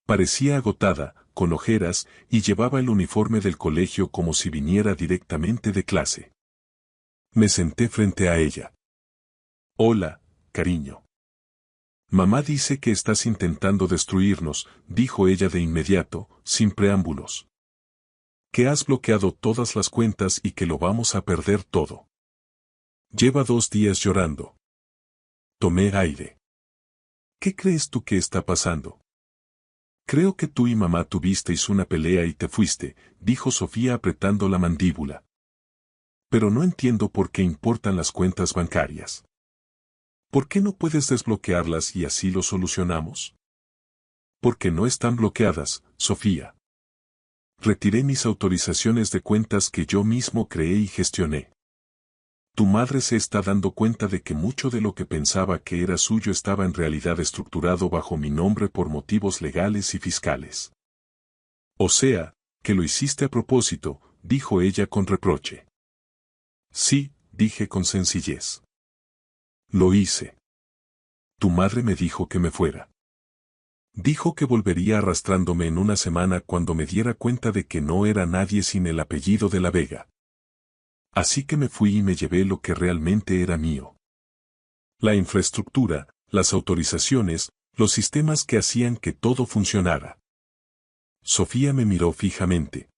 Parecía agotada, con ojeras, y llevaba el uniforme del colegio como si viniera directamente de clase. Me senté frente a ella. Hola, cariño. Mamá dice que estás intentando destruirnos, dijo ella de inmediato, sin preámbulos. Que has bloqueado todas las cuentas y que lo vamos a perder todo. Lleva 2 días llorando. Tomé aire. ¿Qué crees tú que está pasando? Creo que tú y mamá tuvisteis una pelea y te fuiste, dijo Sofía apretando la mandíbula. Pero no entiendo por qué importan las cuentas bancarias. ¿Por qué no puedes desbloquearlas y así lo solucionamos? Porque no están bloqueadas, Sofía. Retiré mis autorizaciones de cuentas que yo mismo creé y gestioné. Tu madre se está dando cuenta de que mucho de lo que pensaba que era suyo estaba en realidad estructurado bajo mi nombre por motivos legales y fiscales. O sea, que lo hiciste a propósito, dijo ella con reproche. Sí, dije con sencillez. Lo hice. Tu madre me dijo que me fuera. Dijo que volvería arrastrándome en una semana cuando me diera cuenta de que no era nadie sin el apellido de la Vega. Así que me fui y me llevé lo que realmente era mío. La infraestructura, las autorizaciones, los sistemas que hacían que todo funcionara. Sofía me miró fijamente.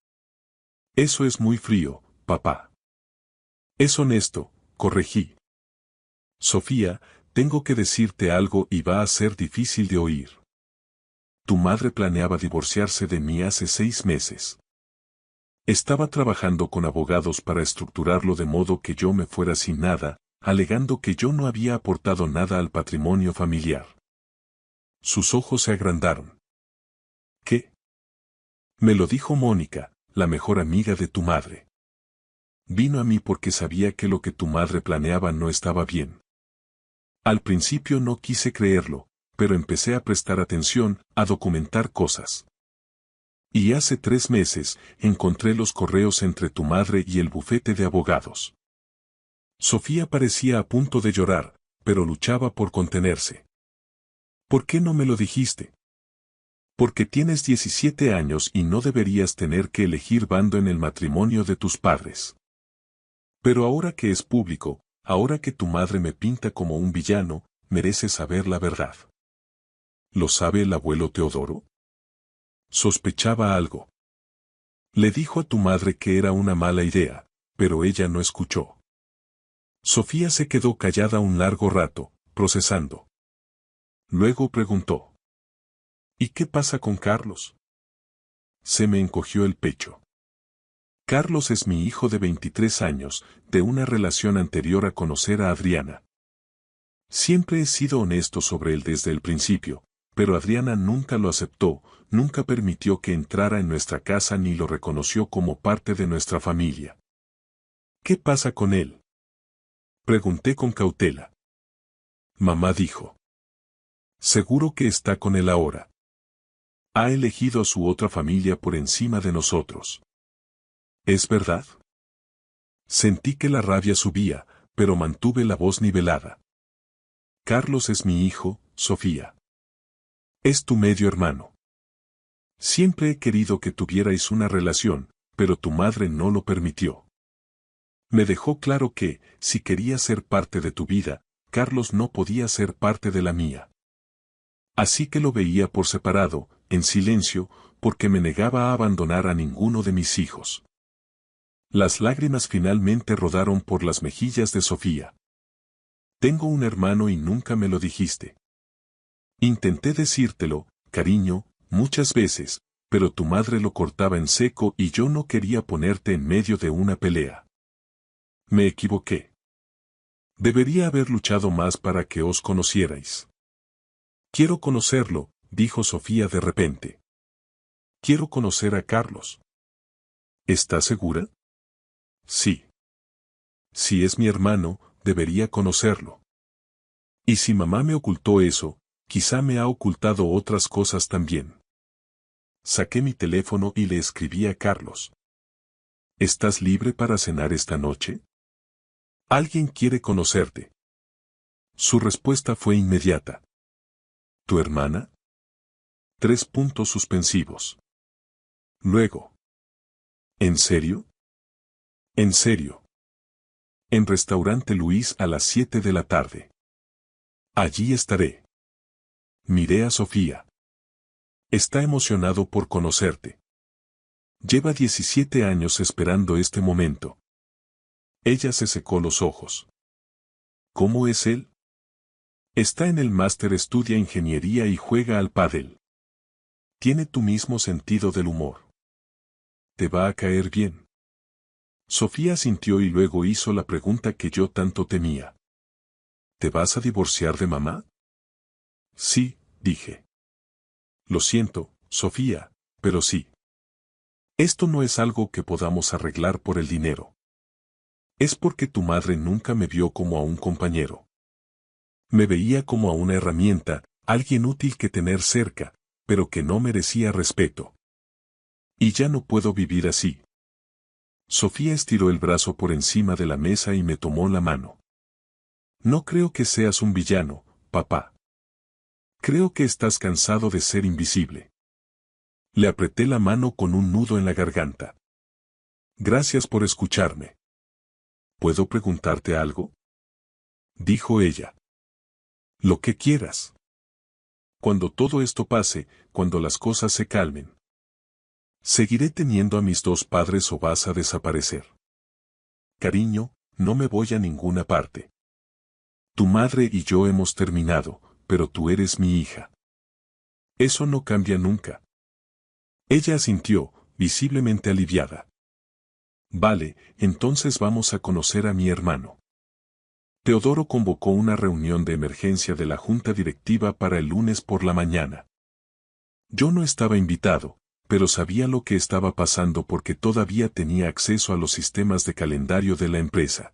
Eso es muy frío, papá. Es honesto, corregí. Sofía, tengo que decirte algo y va a ser difícil de oír. Tu madre planeaba divorciarse de mí hace 6 meses. Estaba trabajando con abogados para estructurarlo de modo que yo me fuera sin nada, alegando que yo no había aportado nada al patrimonio familiar. Sus ojos se agrandaron. ¿Qué? Me lo dijo Mónica, la mejor amiga de tu madre. Vino a mí porque sabía que lo que tu madre planeaba no estaba bien. Al principio no quise creerlo, pero empecé a prestar atención, a documentar cosas. Y hace 3 meses, encontré los correos entre tu madre y el bufete de abogados. Sofía parecía a punto de llorar, pero luchaba por contenerse. ¿Por qué no me lo dijiste? Porque tienes 17 años y no deberías tener que elegir bando en el matrimonio de tus padres. Pero ahora que es público, ahora que tu madre me pinta como un villano, mereces saber la verdad. ¿Lo sabe el abuelo Teodoro? Sospechaba algo. Le dijo a tu madre que era una mala idea, pero ella no escuchó. Sofía se quedó callada un largo rato, procesando. Luego preguntó. ¿Y qué pasa con Carlos? Se me encogió el pecho. Carlos es mi hijo de 23 años, de una relación anterior a conocer a Adriana. Siempre he sido honesto sobre él desde el principio, pero Adriana nunca lo aceptó, nunca permitió que entrara en nuestra casa ni lo reconoció como parte de nuestra familia. ¿Qué pasa con él? Pregunté con cautela. Mamá dijo. Seguro que está con él ahora. Ha elegido a su otra familia por encima de nosotros. ¿Es verdad? Sentí que la rabia subía, pero mantuve la voz nivelada. Carlos es mi hijo, Sofía. Es tu medio hermano. Siempre he querido que tuvierais una relación, pero tu madre no lo permitió. Me dejó claro que, si quería ser parte de tu vida, Carlos no podía ser parte de la mía. Así que lo veía por separado, en silencio, porque me negaba a abandonar a ninguno de mis hijos. Las lágrimas finalmente rodaron por las mejillas de Sofía. Tengo un hermano y nunca me lo dijiste. Intenté decírtelo, cariño, muchas veces, pero tu madre lo cortaba en seco y yo no quería ponerte en medio de una pelea. Me equivoqué. Debería haber luchado más para que os conocierais. Quiero conocerlo, dijo Sofía de repente. Quiero conocer a Carlos. ¿Estás segura? Sí. Si es mi hermano, debería conocerlo. Y si mamá me ocultó eso, quizá me ha ocultado otras cosas también. Saqué mi teléfono y le escribí a Carlos. ¿Estás libre para cenar esta noche? Alguien quiere conocerte. Su respuesta fue inmediata. ¿Tu hermana? 3 puntos suspensivos. Luego. ¿En serio? En serio. En Restaurante Luis a las 7 de la tarde. Allí estaré. Miré a Sofía. Está emocionado por conocerte. Lleva 17 años esperando este momento. Ella se secó los ojos. ¿Cómo es él? Está en el máster, estudia ingeniería y juega al pádel. Tiene tu mismo sentido del humor. Te va a caer bien. Sofía sintió y luego hizo la pregunta que yo tanto temía. ¿Te vas a divorciar de mamá? Sí, dije. Lo siento, Sofía, pero sí. Esto no es algo que podamos arreglar por el dinero. Es porque tu madre nunca me vio como a un compañero. Me veía como a una herramienta, alguien útil que tener cerca, pero que no merecía respeto. Y ya no puedo vivir así. Sofía estiró el brazo por encima de la mesa y me tomó la mano. No creo que seas un villano, papá. Creo que estás cansado de ser invisible. Le apreté la mano con un nudo en la garganta. Gracias por escucharme. ¿Puedo preguntarte algo? Dijo ella. Lo que quieras. Cuando todo esto pase, cuando las cosas se calmen. ¿Seguiré teniendo a mis dos padres o vas a desaparecer? Cariño, no me voy a ninguna parte. Tu madre y yo hemos terminado, pero tú eres mi hija. Eso no cambia nunca. Ella asintió, visiblemente aliviada. Vale, entonces vamos a conocer a mi hermano. Teodoro convocó una reunión de emergencia de la junta directiva para el lunes por la mañana. Yo no estaba invitado, pero sabía lo que estaba pasando porque todavía tenía acceso a los sistemas de calendario de la empresa.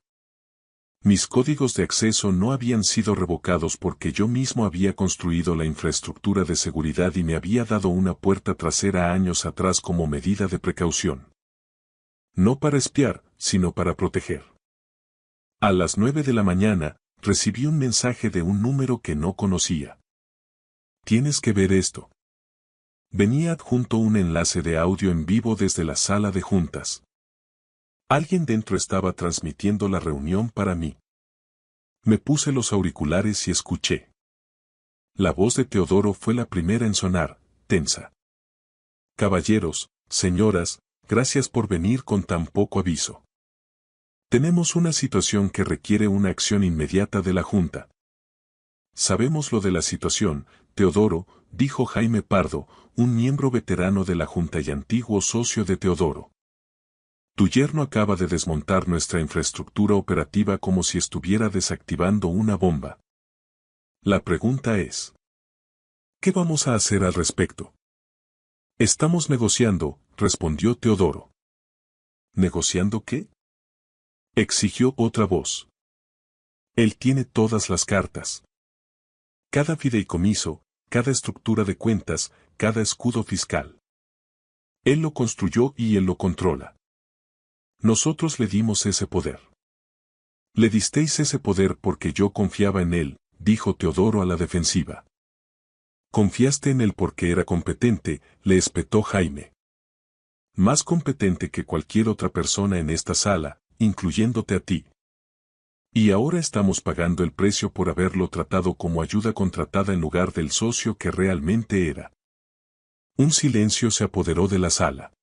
Mis códigos de acceso no habían sido revocados porque yo mismo había construido la infraestructura de seguridad y me había dado una puerta trasera años atrás como medida de precaución. No para espiar, sino para proteger. A las 9 de la mañana, recibí un mensaje de un número que no conocía. Tienes que ver esto. Venía adjunto un enlace de audio en vivo desde la sala de juntas. Alguien dentro estaba transmitiendo la reunión para mí. Me puse los auriculares y escuché. La voz de Teodoro fue la primera en sonar, tensa. Caballeros, señoras, gracias por venir con tan poco aviso. Tenemos una situación que requiere una acción inmediata de la Junta. Sabemos lo de la situación, Teodoro, dijo Jaime Pardo, un miembro veterano de la Junta y antiguo socio de Teodoro. Tu yerno acaba de desmontar nuestra infraestructura operativa como si estuviera desactivando una bomba. La pregunta es: ¿qué vamos a hacer al respecto? Estamos negociando, respondió Teodoro. ¿Negociando qué?, exigió otra voz. Él tiene todas las cartas. Cada fideicomiso, cada estructura de cuentas, cada escudo fiscal. Él lo construyó y él lo controla. Nosotros le dimos ese poder. Le disteis ese poder porque yo confiaba en él, dijo Teodoro a la defensiva. Confiaste en él porque era competente, le espetó Jaime. Más competente que cualquier otra persona en esta sala, incluyéndote a ti. Y ahora estamos pagando el precio por haberlo tratado como ayuda contratada en lugar del socio que realmente era. Un silencio se apoderó de la sala.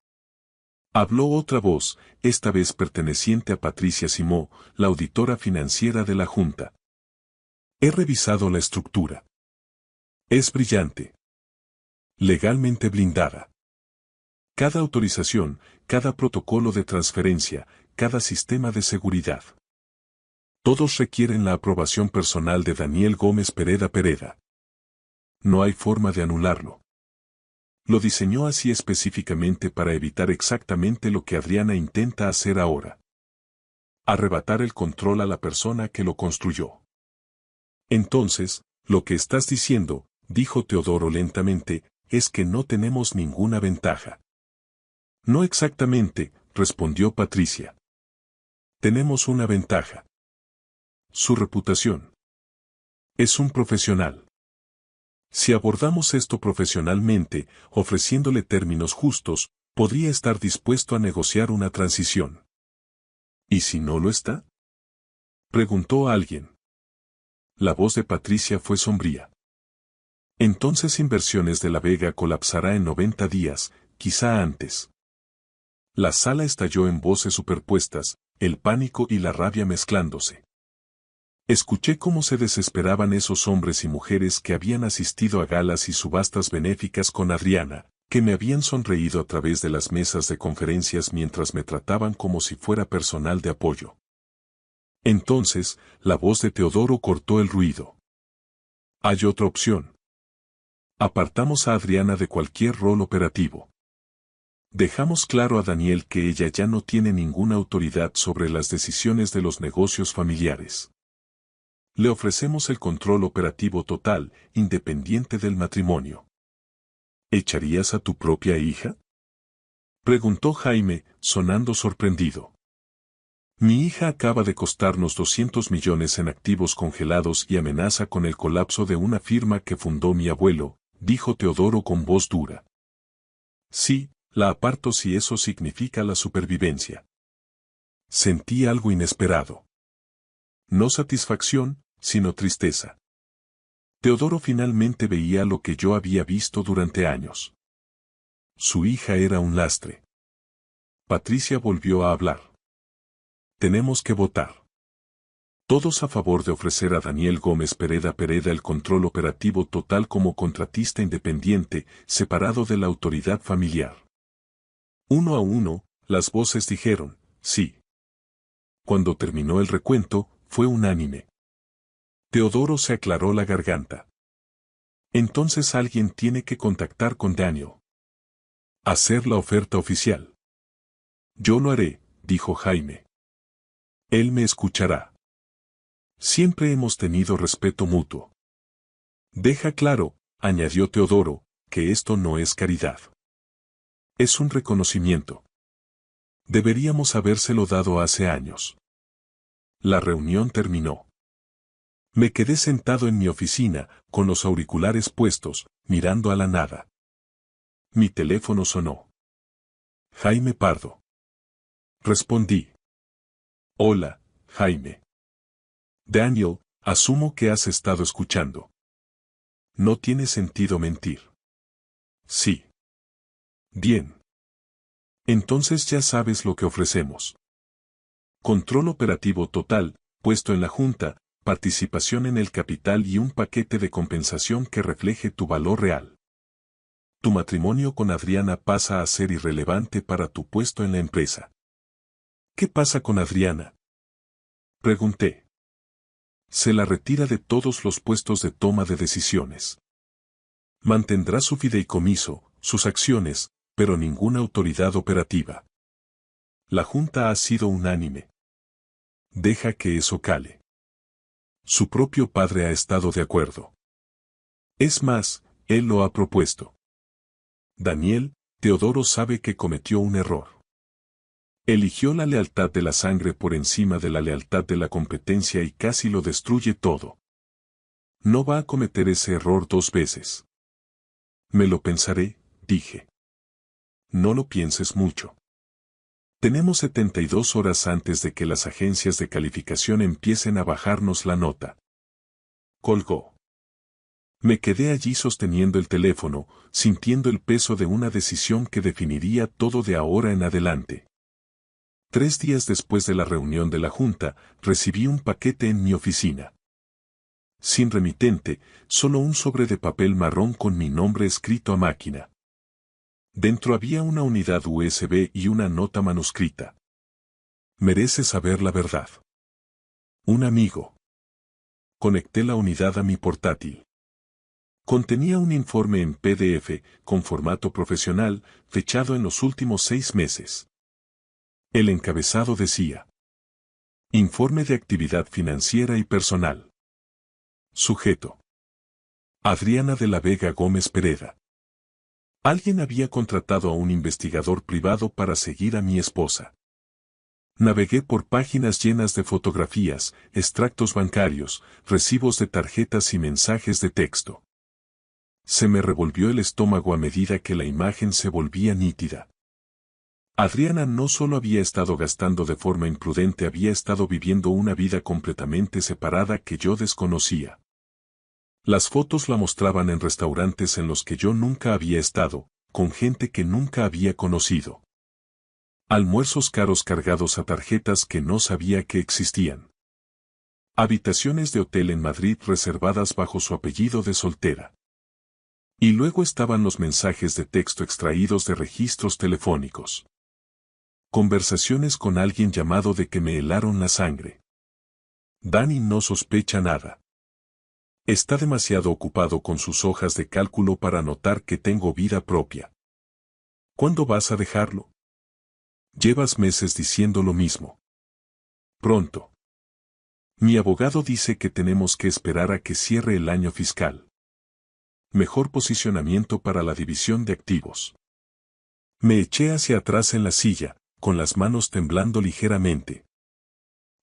Habló otra voz, esta vez perteneciente a Patricia Simó, la auditora financiera de la Junta. He revisado la estructura. Es brillante. Legalmente blindada. Cada autorización, cada protocolo de transferencia, cada sistema de seguridad. Todos requieren la aprobación personal de Daniel Gómez Pereda Pereda. No hay forma de anularlo. Lo diseñó así específicamente para evitar exactamente lo que Adriana intenta hacer ahora. Arrebatar el control a la persona que lo construyó. Entonces, lo que estás diciendo, dijo Teodoro lentamente, es que no tenemos ninguna ventaja. No exactamente, respondió Patricia. Tenemos una ventaja. Su reputación. Es un profesional. Si abordamos esto profesionalmente, ofreciéndole términos justos, podría estar dispuesto a negociar una transición. ¿Y si no lo está?, preguntó alguien. La voz de Patricia fue sombría. Entonces Inversiones de la Vega colapsará en 90 días, quizá antes. La sala estalló en voces superpuestas, el pánico y la rabia mezclándose. Escuché cómo se desesperaban esos hombres y mujeres que habían asistido a galas y subastas benéficas con Adriana, que me habían sonreído a través de las mesas de conferencias mientras me trataban como si fuera personal de apoyo. Entonces, la voz de Teodoro cortó el ruido. Hay otra opción. Apartamos a Adriana de cualquier rol operativo. Dejamos claro a Daniel que ella ya no tiene ninguna autoridad sobre las decisiones de los negocios familiares. Le ofrecemos el control operativo total, independiente del matrimonio. ¿Echarías a tu propia hija?, preguntó Jaime, sonando sorprendido. Mi hija acaba de costarnos 200 millones en activos congelados y amenaza con el colapso de una firma que fundó mi abuelo, dijo Teodoro con voz dura. Sí, la aparto si eso significa la supervivencia. Sentí algo inesperado. No satisfacción, sino tristeza. Teodoro finalmente veía lo que yo había visto durante años. Su hija era un lastre. Patricia volvió a hablar. Tenemos que votar. Todos a favor de ofrecer a Daniel Gómez Pereda Pereda el control operativo total como contratista independiente, separado de la autoridad familiar. Uno a uno, las voces dijeron, sí. Cuando terminó el recuento, fue unánime. Teodoro se aclaró la garganta. Entonces alguien tiene que contactar con Daniel. Hacer la oferta oficial. Yo lo haré, dijo Jaime. Él me escuchará. Siempre hemos tenido respeto mutuo. Deja claro, añadió Teodoro, que esto no es caridad. Es un reconocimiento. Deberíamos habérselo dado hace años. La reunión terminó. Me quedé sentado en mi oficina, con los auriculares puestos, mirando a la nada. Mi teléfono sonó. Jaime Pardo. Respondí. Hola, Jaime. Daniel, asumo que has estado escuchando. No tiene sentido mentir. Sí. Bien. Entonces ya sabes lo que ofrecemos. Control operativo total, puesto en la Junta, participación en el capital y un paquete de compensación que refleje tu valor real. Tu matrimonio con Adriana pasa a ser irrelevante para tu puesto en la empresa. ¿Qué pasa con Adriana?, pregunté. Se la retira de todos los puestos de toma de decisiones. Mantendrá su fideicomiso, sus acciones, pero ninguna autoridad operativa. La Junta ha sido unánime. Deja que eso cale. Su propio padre ha estado de acuerdo. Es más, él lo ha propuesto. Daniel, Teodoro sabe que cometió un error. Eligió la lealtad de la sangre por encima de la lealtad de la competencia y casi lo destruye todo. No va a cometer ese error 2 veces. Me lo pensaré, dije. No lo pienses mucho. Tenemos 72 horas antes de que las agencias de calificación empiecen a bajarnos la nota. Colgó. Me quedé allí sosteniendo el teléfono, sintiendo el peso de una decisión que definiría todo de ahora en adelante. 3 días después de la reunión de la Junta, recibí un paquete en mi oficina. Sin remitente, solo un sobre de papel marrón con mi nombre escrito a máquina. Dentro había una unidad USB y una nota manuscrita. Mereces saber la verdad. Un amigo. Conecté la unidad a mi portátil. Contenía un informe en PDF, con formato profesional, fechado en los últimos 6 meses. El encabezado decía: Informe de actividad financiera y personal. Sujeto: Adriana de la Vega Gómez Pereda. Alguien había contratado a un investigador privado para seguir a mi esposa. Navegué por páginas llenas de fotografías, extractos bancarios, recibos de tarjetas y mensajes de texto. Se me revolvió el estómago a medida que la imagen se volvía nítida. Adriana no solo había estado gastando de forma imprudente, había estado viviendo una vida completamente separada que yo desconocía. Las fotos la mostraban en restaurantes en los que yo nunca había estado, con gente que nunca había conocido. Almuerzos caros cargados a tarjetas que no sabía que existían. Habitaciones de hotel en Madrid reservadas bajo su apellido de soltera. Y luego estaban los mensajes de texto extraídos de registros telefónicos. Conversaciones con alguien llamado de que me helaron la sangre. Dani no sospecha nada. Está demasiado ocupado con sus hojas de cálculo para notar que tengo vida propia. ¿Cuándo vas a dejarlo? Llevas meses diciendo lo mismo. Pronto. Mi abogado dice que tenemos que esperar a que cierre el año fiscal. Mejor posicionamiento para la división de activos. Me eché hacia atrás en la silla, con las manos temblando ligeramente.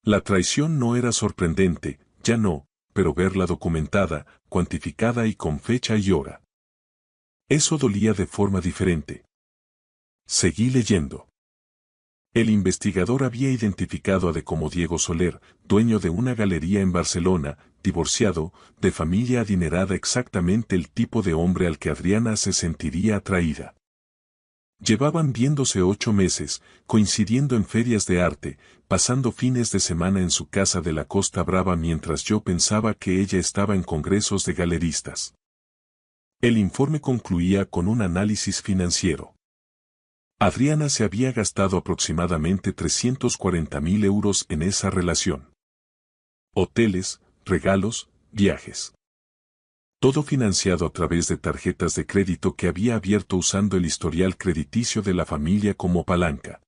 La traición no era sorprendente, ya no, pero verla documentada, cuantificada y con fecha y hora. Eso dolía de forma diferente. Seguí leyendo. El investigador había identificado a D como Diego Soler, dueño de una galería en Barcelona, divorciado, de familia adinerada, exactamente el tipo de hombre al que Adriana se sentiría atraída. Llevaban viéndose 8 meses, coincidiendo en ferias de arte, pasando fines de semana en su casa de la Costa Brava mientras yo pensaba que ella estaba en congresos de galeristas. El informe concluía con un análisis financiero. Adriana se había gastado aproximadamente 340.000 euros en esa relación. Hoteles, regalos, viajes. Todo financiado a través de tarjetas de crédito que había abierto usando el historial crediticio de la familia como palanca.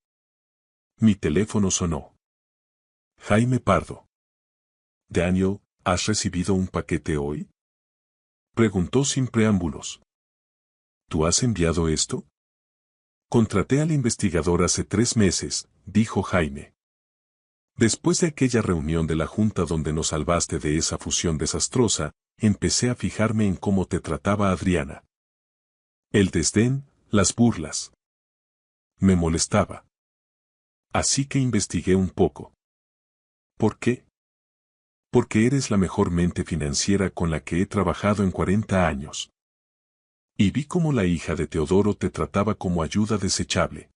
Mi teléfono sonó. Jaime Pardo. Daniel, ¿has recibido un paquete hoy? Preguntó sin preámbulos. ¿Tú has enviado esto? Contraté al investigador hace 3 meses, dijo Jaime. Después de aquella reunión de la Junta donde nos salvaste de esa fusión desastrosa, empecé a fijarme en cómo te trataba Adriana. El desdén, las burlas. Me molestaba. Así que investigué un poco. ¿Por qué? Porque eres la mejor mente financiera con la que he trabajado en 40 años. Y vi cómo la hija de Teodoro te trataba como ayuda desechable.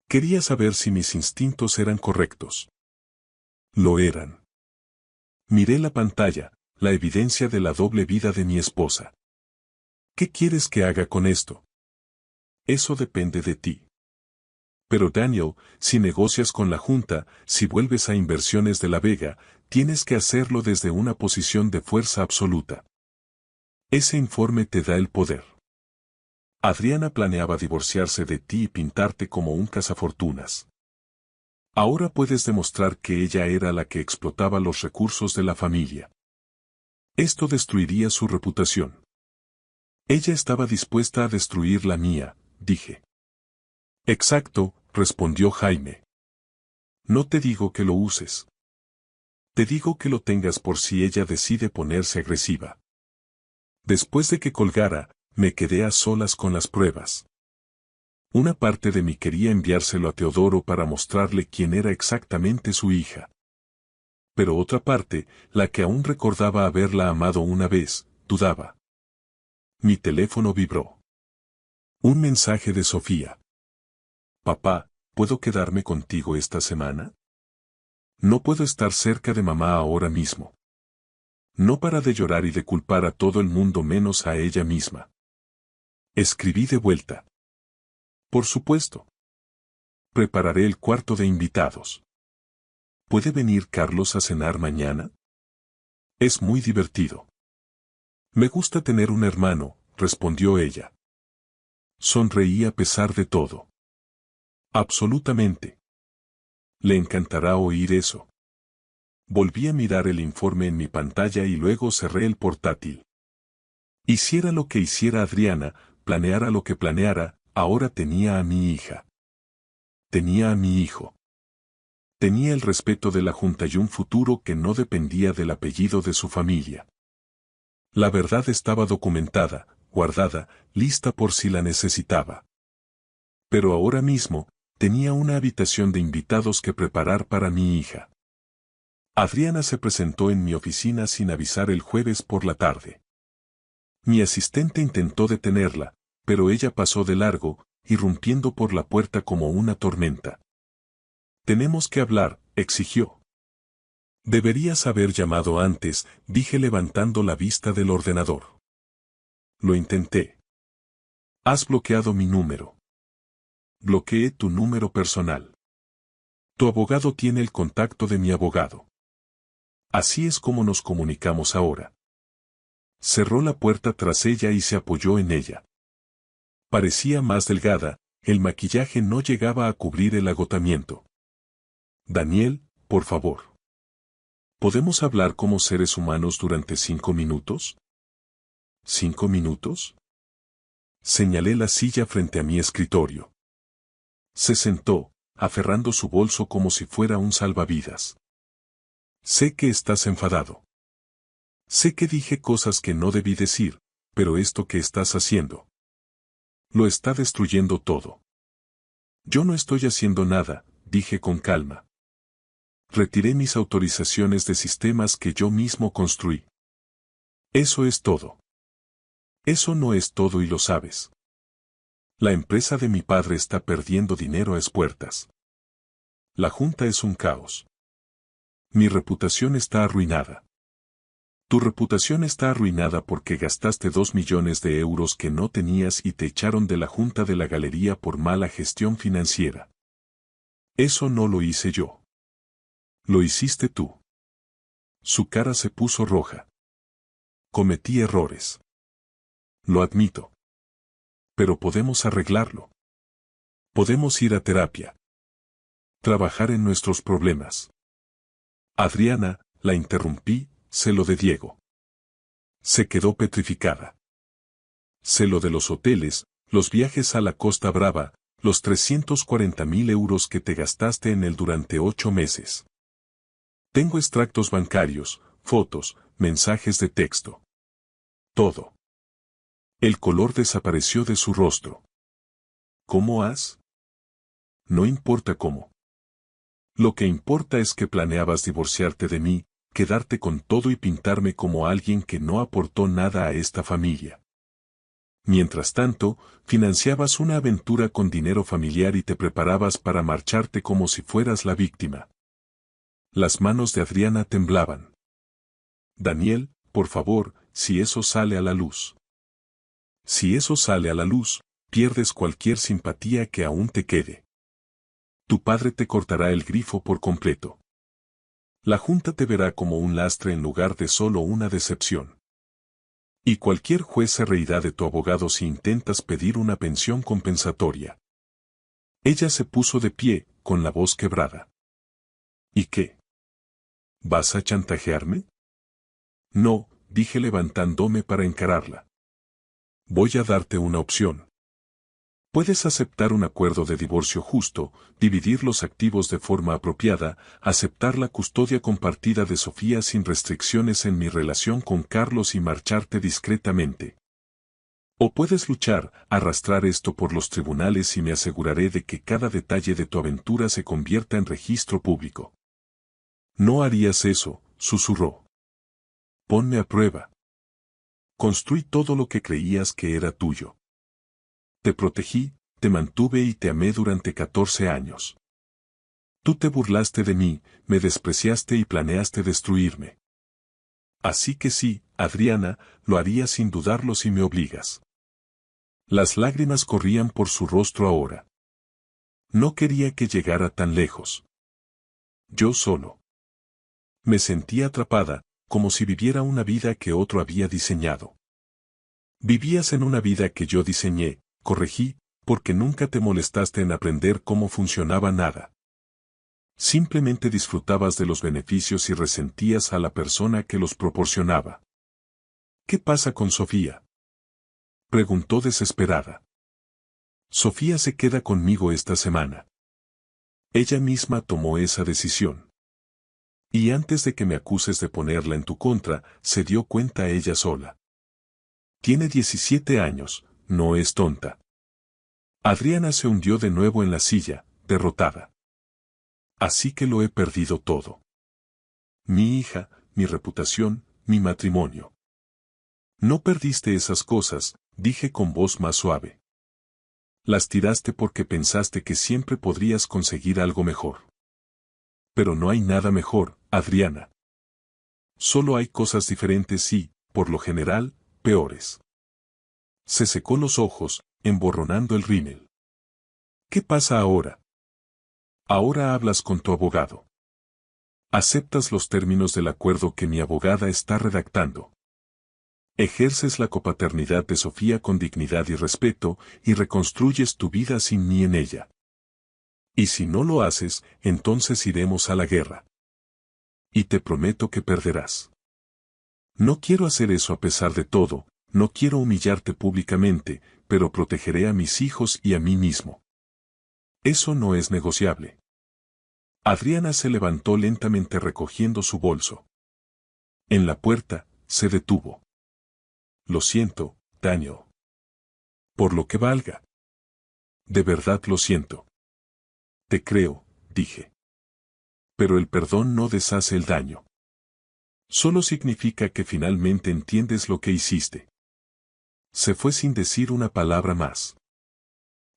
Quería saber si mis instintos eran correctos. Lo eran. Miré la pantalla, la evidencia de la doble vida de mi esposa. ¿Qué quieres que haga con esto? Eso depende de ti. Pero Daniel, si negocias con la Junta, si vuelves a Inversiones de la Vega, tienes que hacerlo desde una posición de fuerza absoluta. Ese informe te da el poder. Adriana planeaba divorciarse de ti y pintarte como un cazafortunas. Ahora puedes demostrar que ella era la que explotaba los recursos de la familia. Esto destruiría su reputación. Ella estaba dispuesta a destruir la mía, dije. Exacto, respondió Jaime. No te digo que lo uses. Te digo que lo tengas por si ella decide ponerse agresiva. Después de que colgara, me quedé a solas con las pruebas. Una parte de mí quería enviárselo a Teodoro para mostrarle quién era exactamente su hija. Pero otra parte, la que aún recordaba haberla amado una vez, dudaba. Mi teléfono vibró. Un mensaje de Sofía. Papá, ¿puedo quedarme contigo esta semana? No puedo estar cerca de mamá ahora mismo. No para de llorar y de culpar a todo el mundo menos a ella misma. Escribí de vuelta. Por supuesto. Prepararé el cuarto de invitados. ¿Puede venir Carlos a cenar mañana? Es muy divertido. Me gusta tener un hermano, respondió ella. Sonreí a pesar de todo. Absolutamente. Le encantará oír eso. Volví a mirar el informe en mi pantalla y luego cerré el portátil. Hiciera lo que hiciera Adriana, planeara lo que planeara, ahora tenía a mi hija. Tenía a mi hijo. Tenía el respeto de la Junta y un futuro que no dependía del apellido de su familia. La verdad estaba documentada, guardada, lista por si la necesitaba. Pero ahora mismo, tenía una habitación de invitados que preparar para mi hija. Adriana se presentó en mi oficina sin avisar el jueves por la tarde. Mi asistente intentó detenerla, pero ella pasó de largo, irrumpiendo por la puerta como una tormenta. Tenemos que hablar, exigió. Deberías haber llamado antes, dije levantando la vista del ordenador. Lo intenté. Has bloqueado mi número. Bloqueé tu número personal. Tu abogado tiene el contacto de mi abogado. Así es como nos comunicamos ahora. Cerró la puerta tras ella y se apoyó en ella. Parecía más delgada, el maquillaje no llegaba a cubrir el agotamiento. Daniel, por favor. ¿Podemos hablar como seres humanos durante 5 minutos? ¿5 minutos? Señalé la silla frente a mi escritorio. Se sentó, aferrando su bolso como si fuera un salvavidas. Sé que estás enfadado. Sé que dije cosas que no debí decir, pero esto que estás haciendo lo está destruyendo todo. Yo no estoy haciendo nada, dije con calma. Retiré mis autorizaciones de sistemas que yo mismo construí. Eso es todo. Eso no es todo y lo sabes. La empresa de mi padre está perdiendo dinero a espuertas. La Junta es un caos. Mi reputación está arruinada. Tu reputación está arruinada porque gastaste 2 millones de euros que no tenías y te echaron de la Junta de la Galería por mala gestión financiera. Eso no lo hice yo. Lo hiciste tú. Su cara se puso roja. Cometí errores. Lo admito. Pero podemos arreglarlo. Podemos ir a terapia. Trabajar en nuestros problemas. Adriana, la interrumpí, sé lo de Diego. Se quedó petrificada. Sé lo de los hoteles, los viajes a la Costa Brava, los 340.000 euros que te gastaste en él durante 8 meses. Tengo extractos bancarios, fotos, mensajes de texto. Todo. El color desapareció de su rostro. ¿Cómo has? No importa cómo. Lo que importa es que planeabas divorciarte de mí, quedarte con todo y pintarme como alguien que no aportó nada a esta familia. Mientras tanto, financiabas una aventura con dinero familiar y te preparabas para marcharte como si fueras la víctima. Las manos de Adriana temblaban. Daniel, por favor, si eso sale a la luz. Si eso sale a la luz, pierdes cualquier simpatía que aún te quede. Tu padre te cortará el grifo por completo. La Junta te verá como un lastre en lugar de solo una decepción. Y cualquier juez se reirá de tu abogado si intentas pedir una pensión compensatoria. Ella se puso de pie, con la voz quebrada. ¿Y qué? ¿Vas a chantajearme? No, dije levantándome para encararla. Voy a darte una opción. Puedes aceptar un acuerdo de divorcio justo, dividir los activos de forma apropiada, aceptar la custodia compartida de Sofía sin restricciones en mi relación con Carlos y marcharte discretamente. O puedes luchar, arrastrar esto por los tribunales y me aseguraré de que cada detalle de tu aventura se convierta en registro público. No harías eso, susurró. Ponme a prueba. Construí todo lo que creías que era tuyo. Te protegí, te mantuve y te amé durante 14 años. Tú te burlaste de mí, me despreciaste y planeaste destruirme. Así que sí, Adriana, lo haría sin dudarlo si me obligas. Las lágrimas corrían por su rostro ahora. No quería que llegara tan lejos. Yo solo. Me sentía atrapada, como si viviera una vida que otro había diseñado. Vivías en una vida que yo diseñé, corregí, porque nunca te molestaste en aprender cómo funcionaba nada. Simplemente disfrutabas de los beneficios y resentías a la persona que los proporcionaba. ¿Qué pasa con Sofía? Preguntó desesperada. Sofía se queda conmigo esta semana. Ella misma tomó esa decisión. Y antes de que me acuses de ponerla en tu contra, se dio cuenta ella sola. Tiene 17 años, no es tonta. Adriana se hundió de nuevo en la silla, derrotada. Así que lo he perdido todo. Mi hija, mi reputación, mi matrimonio. No perdiste esas cosas, dije con voz más suave. Las tiraste porque pensaste que siempre podrías conseguir algo mejor. Pero no hay nada mejor, Adriana. Solo hay cosas diferentes y, por lo general, peores. Se secó los ojos, emborronando el rímel. ¿Qué pasa ahora? Ahora hablas con tu abogado. Aceptas los términos del acuerdo que mi abogada está redactando. Ejerces la copaternidad de Sofía con dignidad y respeto y reconstruyes tu vida sin mí en ella. Y si no lo haces, entonces iremos a la guerra. Y te prometo que perderás. No quiero hacer eso a pesar de todo, no quiero humillarte públicamente, pero protegeré a mis hijos y a mí mismo. Eso no es negociable. Adriana se levantó lentamente recogiendo su bolso. En la puerta, se detuvo. Lo siento, Daniel. Por lo que valga. De verdad lo siento. Te creo, dije. Pero el perdón no deshace el daño. Solo significa que finalmente entiendes lo que hiciste. Se fue sin decir una palabra más.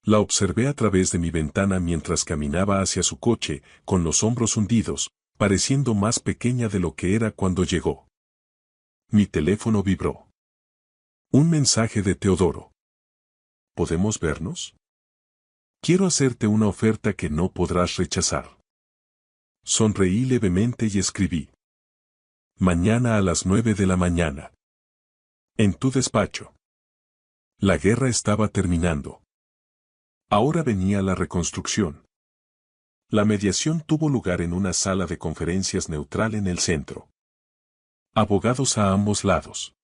La observé a través de mi ventana mientras caminaba hacia su coche, con los hombros hundidos, pareciendo más pequeña de lo que era cuando llegó. Mi teléfono vibró. Un mensaje de Teodoro. ¿Podemos vernos? Quiero hacerte una oferta que no podrás rechazar. Sonreí levemente y escribí. Mañana a las 9 de la mañana. En tu despacho. La guerra estaba terminando. Ahora venía la reconstrucción. La mediación tuvo lugar en una sala de conferencias neutral en el centro. Abogados a ambos lados.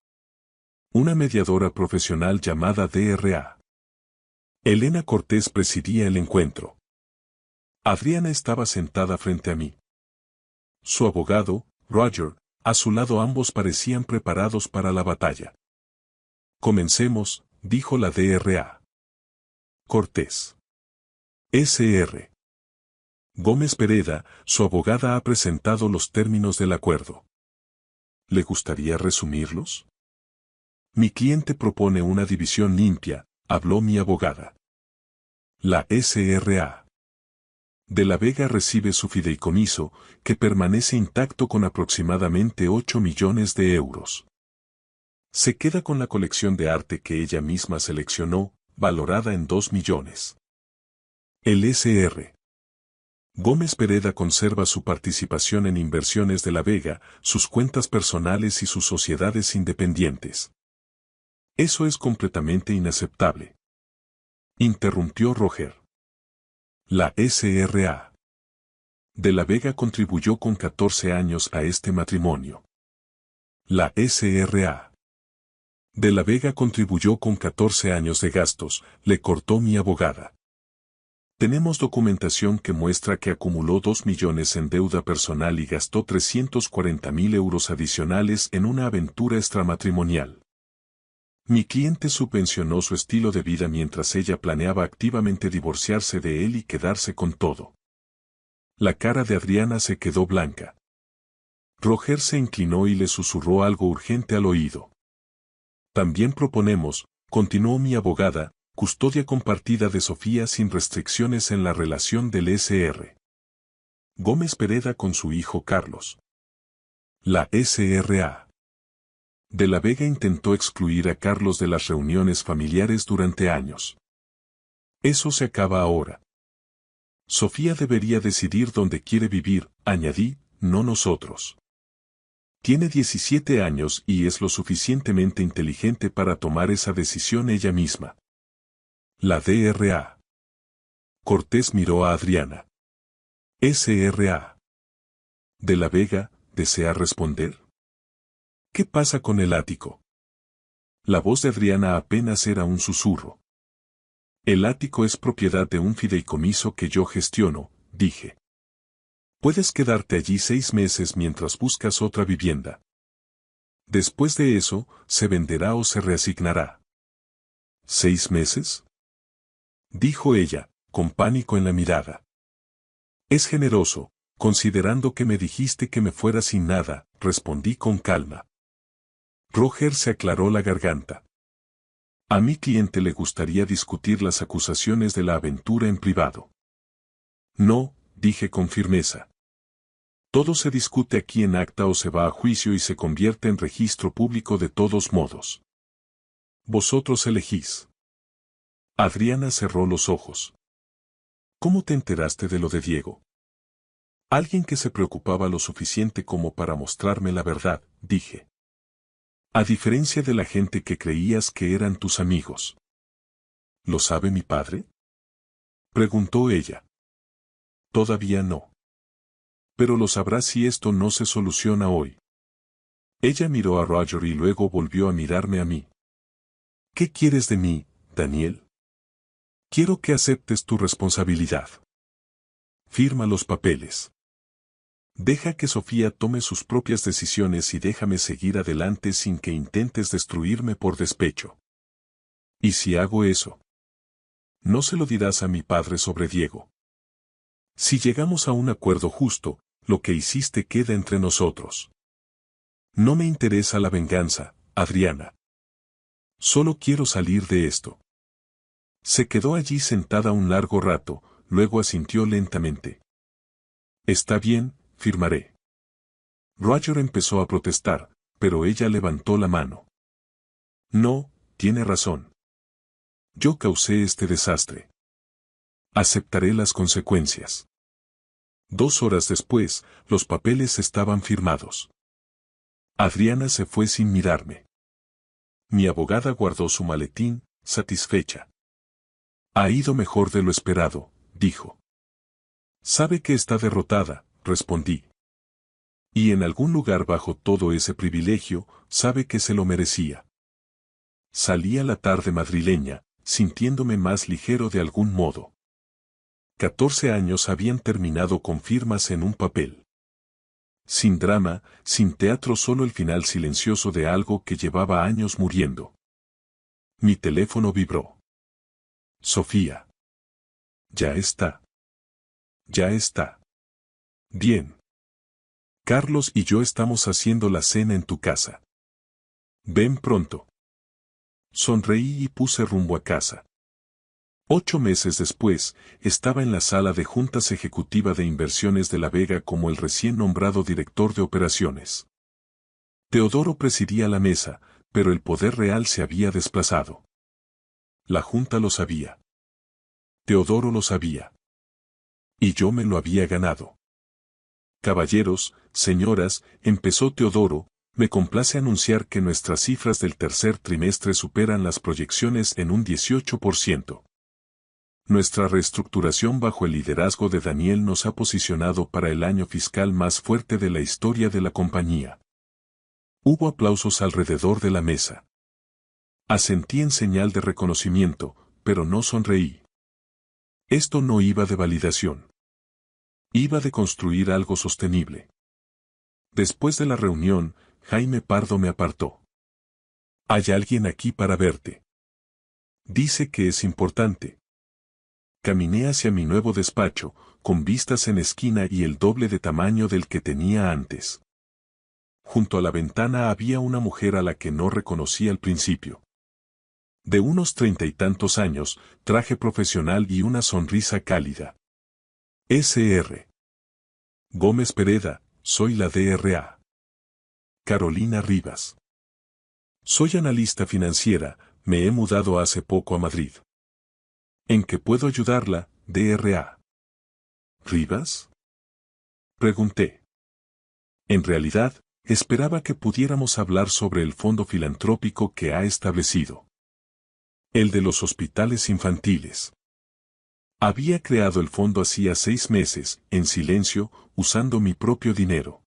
Una mediadora profesional llamada DRA. Elena Cortés presidía el encuentro. Adriana estaba sentada frente a mí. Su abogado, Roger, a su lado ambos parecían preparados para la batalla. Comencemos, dijo la DRA. Cortés. SR. Gómez Pereda, su abogada ha presentado los términos del acuerdo. ¿Le gustaría resumirlos? Mi cliente propone una división limpia, habló mi abogada. La SRA. De la Vega recibe su fideicomiso, que permanece intacto con aproximadamente 8 millones de euros. Se queda con la colección de arte que ella misma seleccionó, valorada en 2 millones. El SR. Gómez Pereda conserva su participación en Inversiones de la Vega, sus cuentas personales y sus sociedades independientes. Eso es completamente inaceptable. Interrumpió Roger. La S.R.A. de la Vega contribuyó con 14 años a este matrimonio. La S.R.A. de la Vega contribuyó con 14 años de gastos, le cortó mi abogada. Tenemos documentación que muestra que acumuló 2 millones en deuda personal y gastó 340.000 euros adicionales en una aventura extramatrimonial. Mi cliente subvencionó su estilo de vida mientras ella planeaba activamente divorciarse de él y quedarse con todo. La cara de Adriana se quedó blanca. Roger se inclinó y le susurró algo urgente al oído. También proponemos, continuó mi abogada, custodia compartida de Sofía sin restricciones en la relación del S.R. Gómez Pereda con su hijo Carlos. La S.R.A. de la Vega intentó excluir a Carlos de las reuniones familiares durante años. Eso se acaba ahora. Sofía debería decidir dónde quiere vivir, añadí, no nosotros. Tiene 17 años y es lo suficientemente inteligente para tomar esa decisión ella misma. La D.R.A. Cortés miró a Adriana. S.R.A. de la Vega, ¿desea responder? ¿Qué pasa con el ático? La voz de Adriana apenas era un susurro. El ático es propiedad de un fideicomiso que yo gestiono, dije. Puedes quedarte allí 6 meses mientras buscas otra vivienda. Después de eso, se venderá o se reasignará. ¿6 meses? Dijo ella, con pánico en la mirada. Es generoso, considerando que me dijiste que me fuera sin nada, respondí con calma. Roger se aclaró la garganta. A mi cliente le gustaría discutir las acusaciones de la aventura en privado. No, dije con firmeza. Todo se discute aquí en acta o se va a juicio y se convierte en registro público de todos modos. Vosotros elegís. Adriana cerró los ojos. ¿Cómo te enteraste de lo de Diego? Alguien que se preocupaba lo suficiente como para mostrarme la verdad, dije. A diferencia de la gente que creías que eran tus amigos. ¿Lo sabe mi padre? Preguntó ella. Todavía no. Pero lo sabrá si esto no se soluciona hoy. Ella miró a Roger y luego volvió a mirarme a mí. ¿Qué quieres de mí, Daniel? Quiero que aceptes tu responsabilidad. Firma los papeles. Deja que Sofía tome sus propias decisiones y déjame seguir adelante sin que intentes destruirme por despecho. ¿Y si hago eso? No se lo dirás a mi padre sobre Diego. Si llegamos a un acuerdo justo, lo que hiciste queda entre nosotros. No me interesa la venganza, Adriana. Solo quiero salir de esto. Se quedó allí sentada un largo rato, luego asintió lentamente. Está bien, firmaré. Roger empezó a protestar, pero ella levantó la mano. No, tiene razón. Yo causé este desastre. Aceptaré las consecuencias. 2 horas después, los papeles estaban firmados. Adriana se fue sin mirarme. Mi abogada guardó su maletín, satisfecha. Ha ido mejor de lo esperado, dijo. Sabe que está derrotada, respondí. Y en algún lugar bajo todo ese privilegio, sabe que se lo merecía. Salí a la tarde madrileña, sintiéndome más ligero de algún modo. 14 años habían terminado con firmas en un papel. Sin drama, sin teatro, solo el final silencioso de algo que llevaba años muriendo. Mi teléfono vibró. Sofía. Ya está. Ya está. Bien. Carlos y yo estamos haciendo la cena en tu casa. Ven pronto. Sonreí y puse rumbo a casa. 8 meses después, estaba en la sala de juntas ejecutiva de Inversiones de la Vega como el recién nombrado director de operaciones. Teodoro presidía la mesa, pero el poder real se había desplazado. La junta lo sabía. Teodoro lo sabía. Y yo me lo había ganado. Caballeros, señoras, empezó Teodoro, me complace anunciar que nuestras cifras del tercer trimestre superan las proyecciones en un 18%. Nuestra reestructuración bajo el liderazgo de Daniel nos ha posicionado para el año fiscal más fuerte de la historia de la compañía. Hubo aplausos alrededor de la mesa. Asentí en señal de reconocimiento, pero no sonreí. Esto no iba de validación. Iba de construir algo sostenible. Después de la reunión, Jaime Pardo me apartó. Hay alguien aquí para verte. Dice que es importante. Caminé hacia mi nuevo despacho, con vistas en esquina y el doble de tamaño del que tenía antes. Junto a la ventana había una mujer a la que no reconocí al principio. De unos 30 y tantos años, traje profesional y una sonrisa cálida. S.R. Gómez Pereda, soy la DRA. Carolina Rivas. Soy analista financiera, me he mudado hace poco a Madrid. ¿En qué puedo ayudarla, DRA? ¿Rivas? Pregunté. En realidad, esperaba que pudiéramos hablar sobre el fondo filantrópico que ha establecido. El de los hospitales infantiles. Había creado el fondo hacía 6 meses, en silencio, usando mi propio dinero.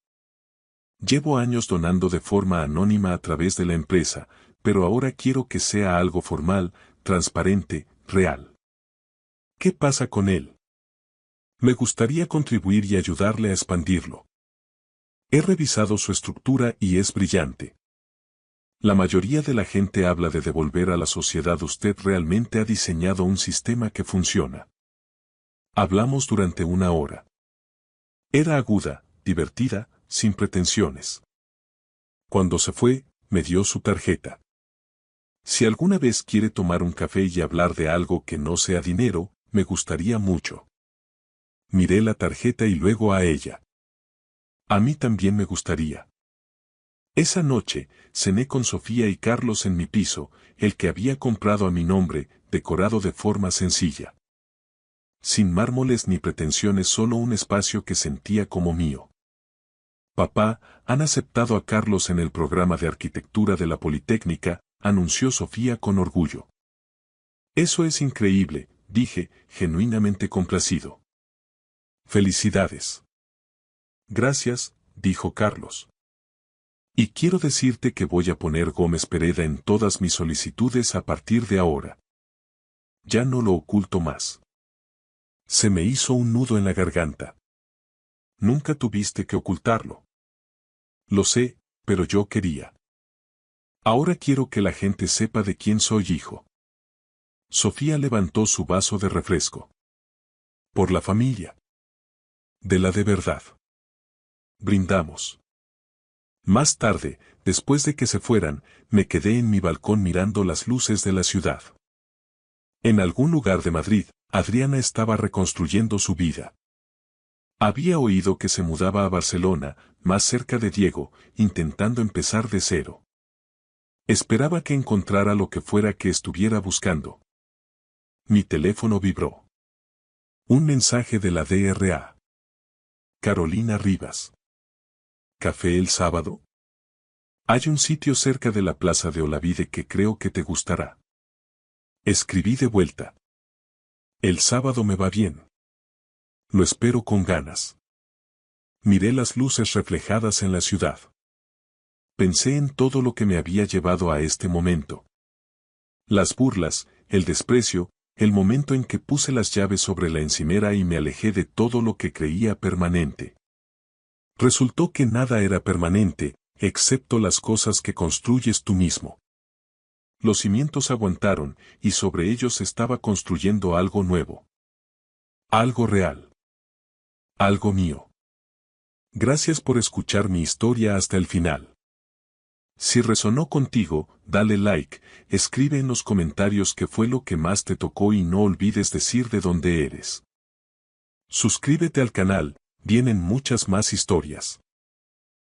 Llevo años donando de forma anónima a través de la empresa, pero ahora quiero que sea algo formal, transparente, real. ¿Qué pasa con él? Me gustaría contribuir y ayudarle a expandirlo. He revisado su estructura y es brillante. La mayoría de la gente habla de devolver a la sociedad. Usted realmente ha diseñado un sistema que funciona. Hablamos durante 1 hora. Era aguda, divertida, sin pretensiones. Cuando se fue, me dio su tarjeta. Si alguna vez quiere tomar un café y hablar de algo que no sea dinero, me gustaría mucho. Miré la tarjeta y luego a ella. A mí también me gustaría. Esa noche, cené con Sofía y Carlos en mi piso, el que había comprado a mi nombre, decorado de forma sencilla. Sin mármoles ni pretensiones, solo un espacio que sentía como mío. Papá, han aceptado a Carlos en el programa de arquitectura de la Politécnica, anunció Sofía con orgullo. Eso es increíble, dije, genuinamente complacido. Felicidades. Gracias, dijo Carlos. Y quiero decirte que voy a poner Gómez Pereda en todas mis solicitudes a partir de ahora. Ya no lo oculto más. Se me hizo un nudo en la garganta. Nunca tuviste que ocultarlo. Lo sé, pero yo quería. Ahora quiero que la gente sepa de quién soy hijo. Sofía levantó su vaso de refresco. Por la familia. De la de verdad. Brindamos. Más tarde, después de que se fueran, me quedé en mi balcón mirando las luces de la ciudad. En algún lugar de Madrid, Adriana estaba reconstruyendo su vida. Había oído que se mudaba a Barcelona, más cerca de Diego, intentando empezar de cero. Esperaba que encontrara lo que fuera que estuviera buscando. Mi teléfono vibró. Un mensaje de la DRA. Carolina Rivas. ¿Café el sábado? Hay un sitio cerca de la plaza de Olavide que creo que te gustará. Escribí de vuelta. El sábado me va bien. Lo espero con ganas. Miré las luces reflejadas en la ciudad. Pensé en todo lo que me había llevado a este momento. Las burlas, el desprecio, el momento en que puse las llaves sobre la encimera y me alejé de todo lo que creía permanente. Resultó que nada era permanente, excepto las cosas que construyes tú mismo. Los cimientos aguantaron, y sobre ellos estaba construyendo algo nuevo. Algo real. Algo mío. Gracias por escuchar mi historia hasta el final. Si resonó contigo, dale like, escribe en los comentarios qué fue lo que más te tocó y no olvides decir de dónde eres. Suscríbete al canal, vienen muchas más historias.